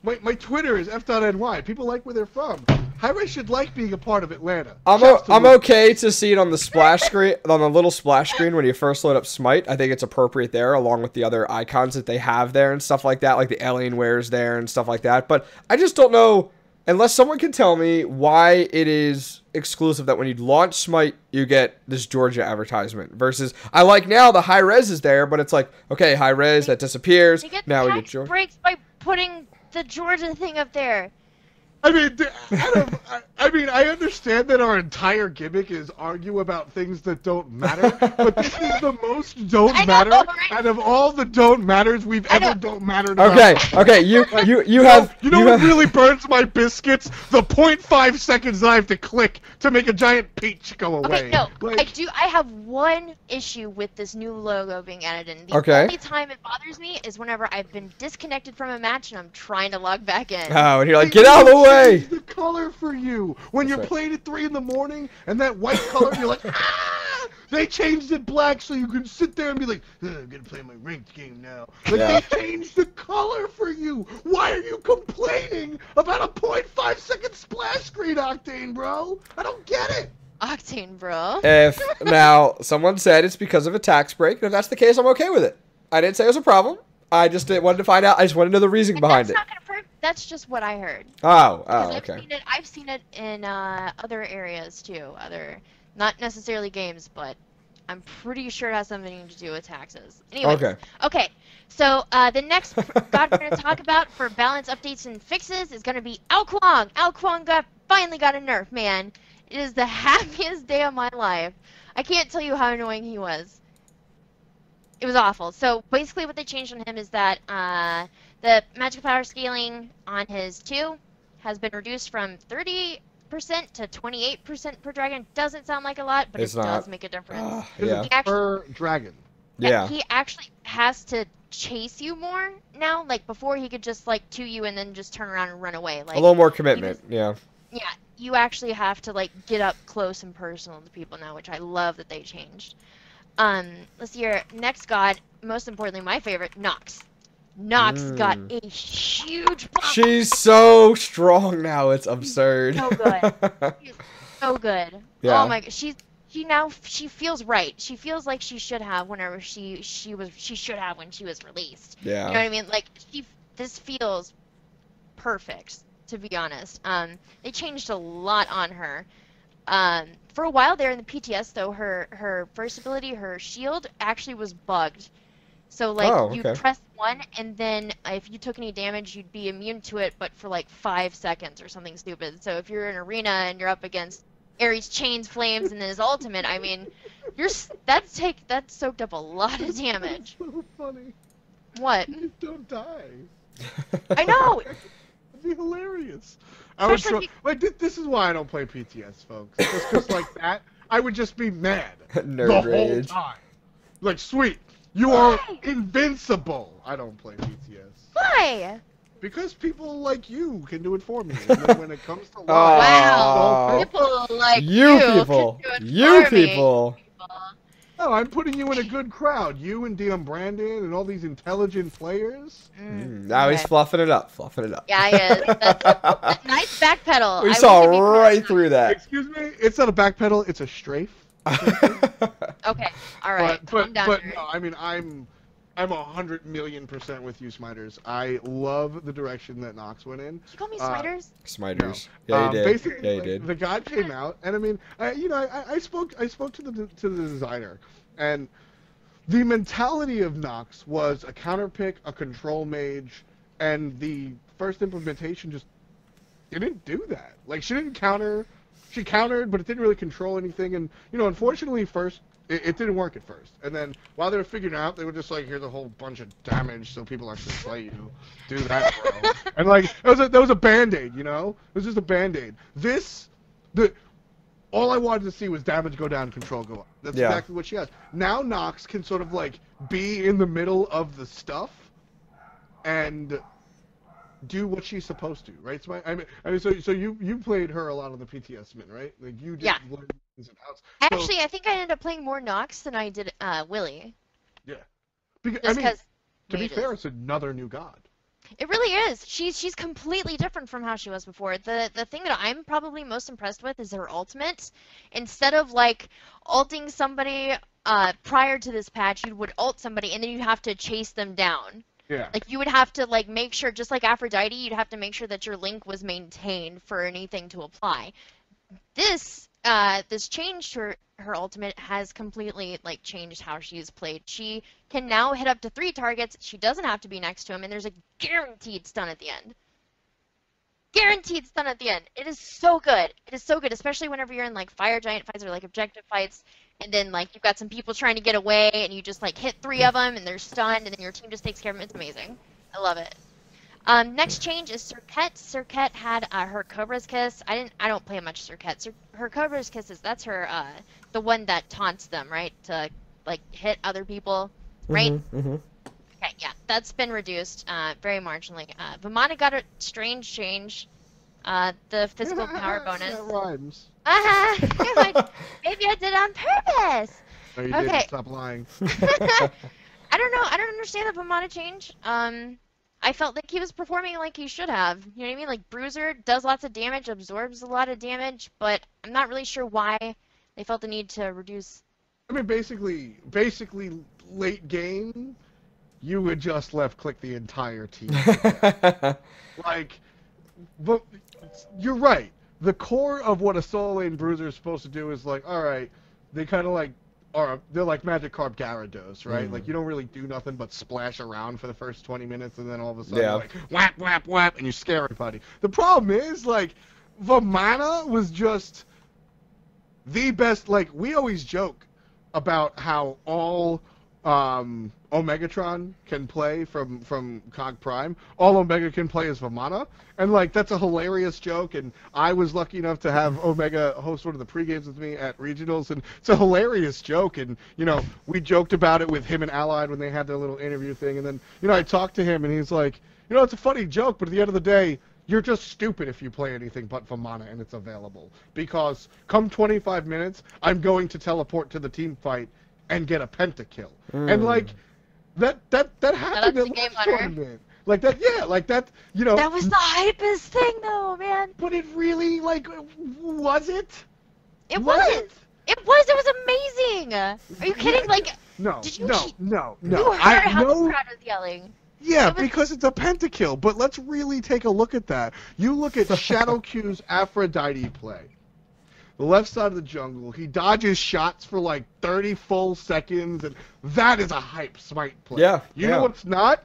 my Twitter is f.ny. People like where they're from. Hi-Rez should like being a part of Atlanta. I'm okay to see it on the splash screen, on the little splash screen when you first load up Smite. I think it's appropriate there, along with the other icons that they have there and stuff like that, like the Alienwares there and stuff like that. But I just don't know, unless someone can tell me why it is exclusive that when you launch Smite, you get this Georgia advertisement. Versus, I like now the Hi-Rez is there, but it's like, okay, Hi-Rez, that disappears. Now we get Georgia. Breaks by putting the Georgia thing up there. I mean, I understand that our entire gimmick is argue about things that don't matter, but this is the most don't matter out of all the don't matters we've ever don't mattered about. Okay, you have... You know what really burns my biscuits? The 0.5 seconds I have to click to make a giant peach go away. Okay, no, like, I have one issue with this new logo being added in. The only time it bothers me is whenever I've been disconnected from a match and I'm trying to log back in. Oh, and you're like, get out of the way! The color for you when you're playing at 3 in the morning and that white color, you're like, ah! They changed it black so you can sit there and be like, I'm gonna play my ranked game now. Like they changed the color for you. Why are you complaining about a 0.5 second splash screen, Octane, bro? I don't get it. Octane, bro. If now someone said it's because of a tax break, and if that's the case, I'm okay with it. I didn't say it was a problem. I just wanted to find out. I just wanted to know the reasoning behind it. That's just what I heard. Oh, okay. I've seen it in other areas too. Not necessarily games, but I'm pretty sure it has something to do with taxes. Anyway. Okay. So the next god we're going to talk about for balance updates and fixes is going to be Ao Kuang. Ao Kuang finally got a nerf, man. It is the happiest day of my life. I can't tell you how annoying he was. It was awful. So basically what they changed on him is that the magic power scaling on his 2 has been reduced from 30% to 28% per dragon. Doesn't sound like a lot, but it does make a difference. Per dragon. Yeah. He actually has to chase you more now. Like before, he could just like 2 you and then just turn around and run away. Like a little more commitment. Yeah. Yeah, you actually have to like get up close and personal to people now, which I love that they changed. Let's see here. Next god, most importantly, my favorite, Nox. Nox got a huge bump. She's so strong now. It's absurd. So good. She's so good. Yeah. Oh my god. She feels right. She feels like she should have whenever she should have when she was released. Yeah. You know what I mean? Like this feels perfect, to be honest. They changed a lot on her. For a while there in the PTS though, her first ability, her shield, actually was bugged. So like you'd press 1 and then if you took any damage you'd be immune to it, but for like 5 seconds or something stupid. So if you're in arena and you're up against Ares Chains Flames and then his ultimate, I mean, that's soaked up a lot of damage. That's so funny. What? You just don't die. I know. It'd be hilarious. I would like this is why I don't play PTS, folks. Just because like that, I would just be mad Nerd the rage. whole time. Like, sweet, you are invincible. I don't play PTS. Why? Because people like you can do it for me. And then when it comes to wow, people like you people, can do it you for me. people. No, I'm putting you in a good crowd. You and DM Brandon and all these intelligent players. Now he's fluffing it up, Yeah, he is. That's nice backpedal. We saw right through that. Excuse me? It's not a backpedal, it's a strafe. Okay, alright. But no, I mean, I'm 100,000,000% with you, Smiters. I love the direction that Nox went in. Did you call me Smiters? Smiters. No. Yeah, he did. Basically, yeah, he did. The god came out, and I mean, I spoke to the designer, and the mentality of Nox was a counter pick, a control mage, and the first implementation just didn't do that. Like, she didn't counter. She countered, but it didn't really control anything. And unfortunately, first. It didn't work at first, and then while they were figuring it out, they were just like, "Here's a whole bunch of damage, so people actually play you. Do that, bro." And like, that was a band-aid, It was just a band-aid. All I wanted to see was damage go down, control go up. That's exactly what she has. Now Nox can sort of like be in the middle of the stuff, and do what she's supposed to, right? So I mean, so you played her a lot on the PTS Min, right? Like you did learn ins and outs. Actually, I think I ended up playing more Nox than I did Willy. Yeah. Because to be fair, it's another new god. It really is. She's completely different from how she was before. The thing that I'm probably most impressed with is her ultimate. Instead of like ulting somebody prior to this patch, you would ult somebody and then you'd have to chase them down. Yeah. Like you would have to like make sure, just like Aphrodite, you'd have to make sure that your link was maintained for anything to apply. This change to her ultimate has completely like changed how she's played. She can now hit up to 3 targets. She doesn't have to be next to him, and there's a guaranteed stun at the end. Guaranteed stun at the end. It is so good. It is so good, especially whenever you're in like fire giant fights or like objective fights, and then like you've got some people trying to get away, and you just like hit 3 of them, and they're stunned, and then your team just takes care of them. It's amazing. I love it. Next change is Serket. Serket had her Cobra's Kiss. I don't play much Serket. Her Cobra's Kiss that's her the one that taunts them, right? To like hit other people, right? Okay, yeah, that's been reduced very marginally. Vamana got a strange change. The physical power bonus. That rhymes. Maybe I did it on purpose. No, you didn't. Stop lying. I don't know. I don't understand the Vamana change. I felt like he was performing like he should have. You know what I mean? Like, Bruiser does lots of damage, absorbs a lot of damage, but I'm not really sure why they felt the need to reduce. I mean, basically, late game, you would just left click the entire team. Like, but you're right. The core of what a solo lane Bruiser is supposed to do is like, all right, they kind of like they're like Magikarp Gyarados, right? Mm. Like you don't really do nothing but splash around for the first 20 minutes, and then all of a sudden Yeah. you're like whap whap whap, and you scare everybody. The problem is like Vamana was just the best. Like we always joke about how all Omegatron can play from Cog Prime. All Omega can play is Vamana, and like that's a hilarious joke. And I was lucky enough to have Omega host one of the pre-games with me at regionals, and it's a hilarious joke. And you know, we joked about it with him and Allied when they had their little interview thing. And then you know, I talked to him, and he's like, you know, it's a funny joke, but at the end of the day, you're just stupid if you play anything but Vamana and it's available. Because come 25 minutes, I'm going to teleport to the team fight and get a pentakill. And like that happened at last tournament. Like that, yeah, like that, you know. That was the hypest thing, though, man. But it really, like, was it? It was. It was amazing. Are you kidding? Like, No, did you? no. You heard how the crowd was yelling. Yeah, because it's a pentakill. But let's really take a look at that. You look at Shadow Q's Aphrodite play. The left side of the jungle, he dodges shots for like 30 full seconds, and that is a hype Smite play. Yeah, You know what's not?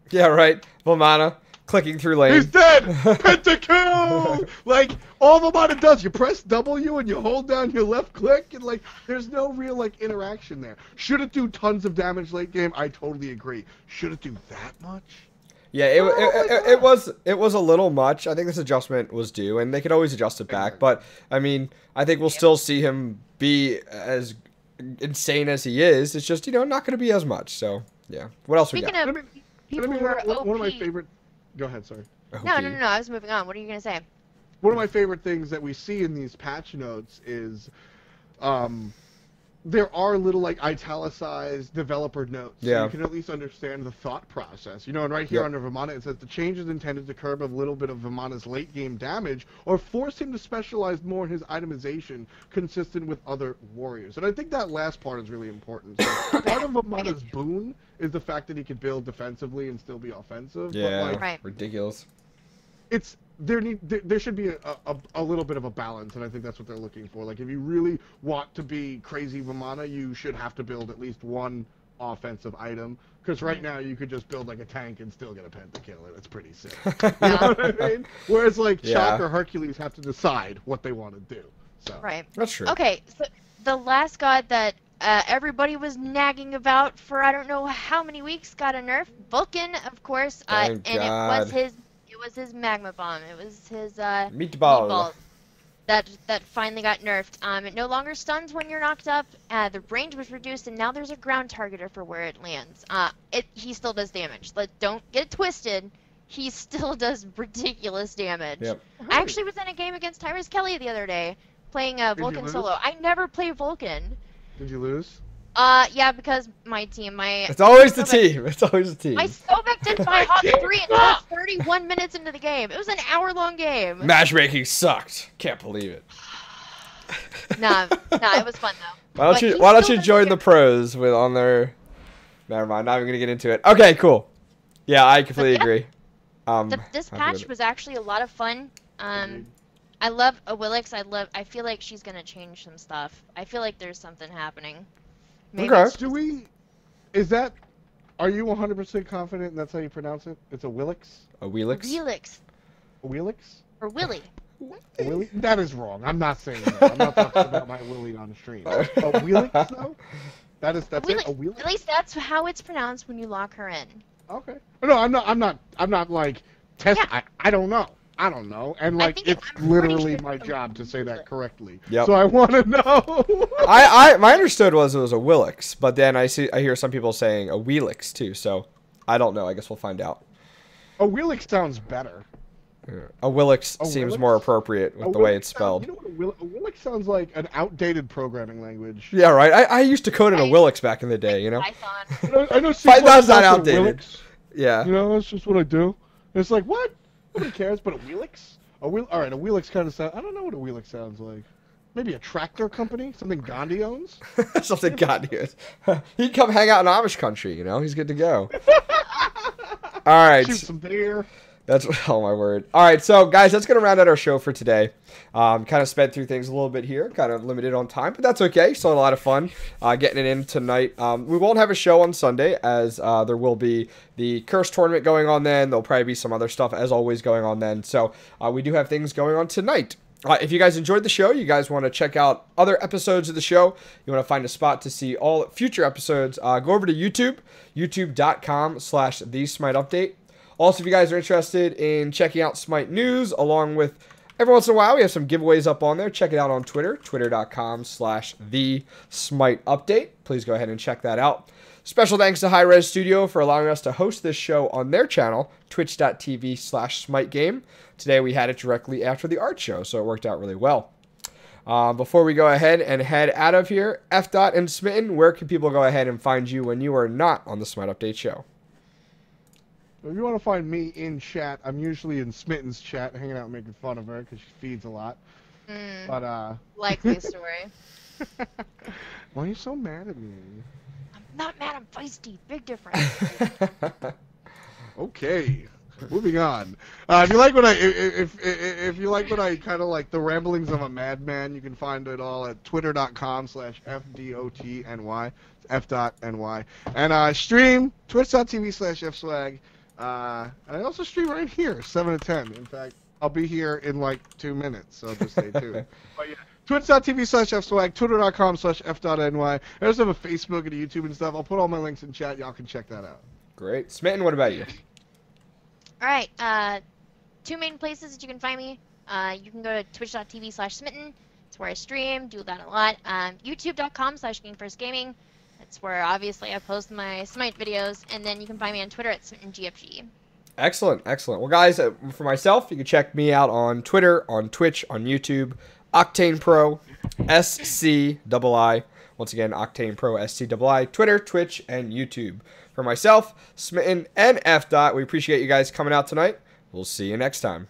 Yeah, right. Vamana clicking through lane. He's dead! Pentakill! Like, all Vamana does, you press W and you hold down your left click, and like, there's no real like interaction there. Should it do tons of damage late game? I totally agree. Should it do that much? Yeah, it was a little much. I think this adjustment was due, and they could always adjust it back. But I mean, I think we'll still see him be as insane as he is. It's just, you know, not going to be as much. So yeah, what else we got? Speaking of people who are OP. One of my favorite. Go ahead, sorry. No. I was moving on. What are you gonna say? One of my favorite things that we see in these patch notes is, there are little like italicized developer notes. Yeah. So you can at least understand the thought process. You know, and right here under Vamana it says the change is intended to curb a little bit of Vamana's late game damage or force him to specialize more in his itemization consistent with other warriors. And I think that last part is really important. So part of Vamana's boon is the fact that he can build defensively and still be offensive. Yeah, But, like, Right. it's ridiculous. there should be a little bit of a balance, and I think that's what they're looking for. Like, if you really want to be crazy Vamana, you should have to build at least one offensive item. Because right now you could just build like a tank and still get a pentakill, and it's pretty sick. You know what I mean? Whereas like Shock or Hercules have to decide what they want to do. So Right. That's true. Okay, so the last god that everybody was nagging about for I don't know how many weeks got a nerf. Vulcan, of course, Thank and God. it was his magma bomb. It was his Meatball. that finally got nerfed. It no longer stuns when you're knocked up. The range was reduced, and now there's a ground targeter for where it lands. He still does damage. Don't get it twisted. He still does ridiculous damage. Yep. I actually was in a game against Hi-Rez Kelly the other day, playing Vulcan lose? solo. I never play Vulcan. did you lose? Yeah, because my team, It's always the team. It's always the team. my Stovek didn't buy Hawk 3 until 31 minutes into the game. It was an hour-long game. Matchmaking sucked. Can't believe it. Nah, it was fun though. Why But he don't still you join the doesn't pros with on their? Never mind. Not even gonna get into it. Okay, cool. Yeah, I completely agree. This happy with patch it. was actually a lot of fun. I love Awilix. I feel like she's gonna change some stuff. I feel like there's something happening. Maybe Okay. it's just Are you 100% confident that's how you pronounce it? It's a Willix? A Wheelix. Awilix A Willix? or Willy. A Willy? That is wrong. I'm not saying that. I'm not talking about my Willy on the stream. A Willix, though? That's it? A Willix? At least that's how it's pronounced when you lock her in. Okay. No, I'm not like testing. Yeah. I don't know. I don't know. And like think it's I'm pretty literally sure my it's a job to say that correctly. Yep. So I want to know. My understood was it was a Willix, but then I hear some people saying a Wheelix too. So I don't know. I guess we'll find out. A Willix sounds better. A Willix A seems Willix? more appropriate with the way it's spelled. You know what a Willix sounds like? An outdated programming language. Yeah, right. I used to code in a Willix back in the day. You know. Python. I know Python's not C++ outdated. Willix. Yeah. You know, that's just what I do. And it's like, what? Nobody cares, but a Wheelix? Alright, a Wheelix kind of sounds... I don't know what a Wheelix sounds like. Maybe a tractor company? Something Gandhi owns? Something God is. He'd come hang out in Amish country. You know, he's good to go. All right. Shoot some deer. That's, oh my word. All right, so guys, that's going to round out our show for today. Kind of sped through things a little bit here, kind of limited on time, but that's okay. Still had a lot of fun getting it in tonight. We won't have a show on Sunday, as there will be the Curse tournament going on then. There'll probably be some other stuff, as always, going on then. So we do have things going on tonight. If you guys enjoyed the show, you guys want to check out other episodes of the show, you want to find a spot to see all future episodes, go over to YouTube, youtube.com/TheSmiteUpdate. Also, if you guys are interested in checking out Smite news, along with every once in a while, we have some giveaways up on there. Check it out on Twitter, twitter.com/TheSmiteUpdate. Please go ahead and check that out. Special thanks to Hi-Rez Studio for allowing us to host this show on their channel, twitch.tv/SmiteGame. Today we had it directly after the art show, so it worked out really well. Before we go ahead and head out of here, F. and Smitten, where can people go ahead and find you when you are not on the Smite Update show? If you want to find me in chat, I'm usually in Smitten's chat, hanging out and making fun of her because she feeds a lot. But Likely story. Why are you so mad at me? I'm not mad. I'm feisty. Big difference. Okay, moving on. If you like what if you like what I kind of like the ramblings of a madman, you can find it all at twitter.com/FDOTNY, F.NY, and stream twitch.tv/FSwag. And I also stream right here, 7 to 10. In fact, I'll be here in like 2 minutes, so just stay tuned. But yeah, twitch.tv/FSwag, twitter.com/F.NY. I also have a Facebook and a YouTube and stuff. I'll put all my links in chat. Y'all can check that out. Great. Smitten, what about you? All right. 2 main places that you can find me. You can go to twitch.tv/Smitten. It's where I stream, do that a lot. YouTube.com/GameFirstGaming. That's where obviously I post my Smite videos, and then you can find me on Twitter at SmittenGFG. Excellent, excellent. Well, guys, for myself, you can check me out on Twitter, on Twitch, on YouTube, Octane Pro, SCII. Once again, Octane Pro, SCII, Twitter, Twitch, and YouTube. For myself, Smitten, and F. We appreciate you guys coming out tonight. We'll see you next time.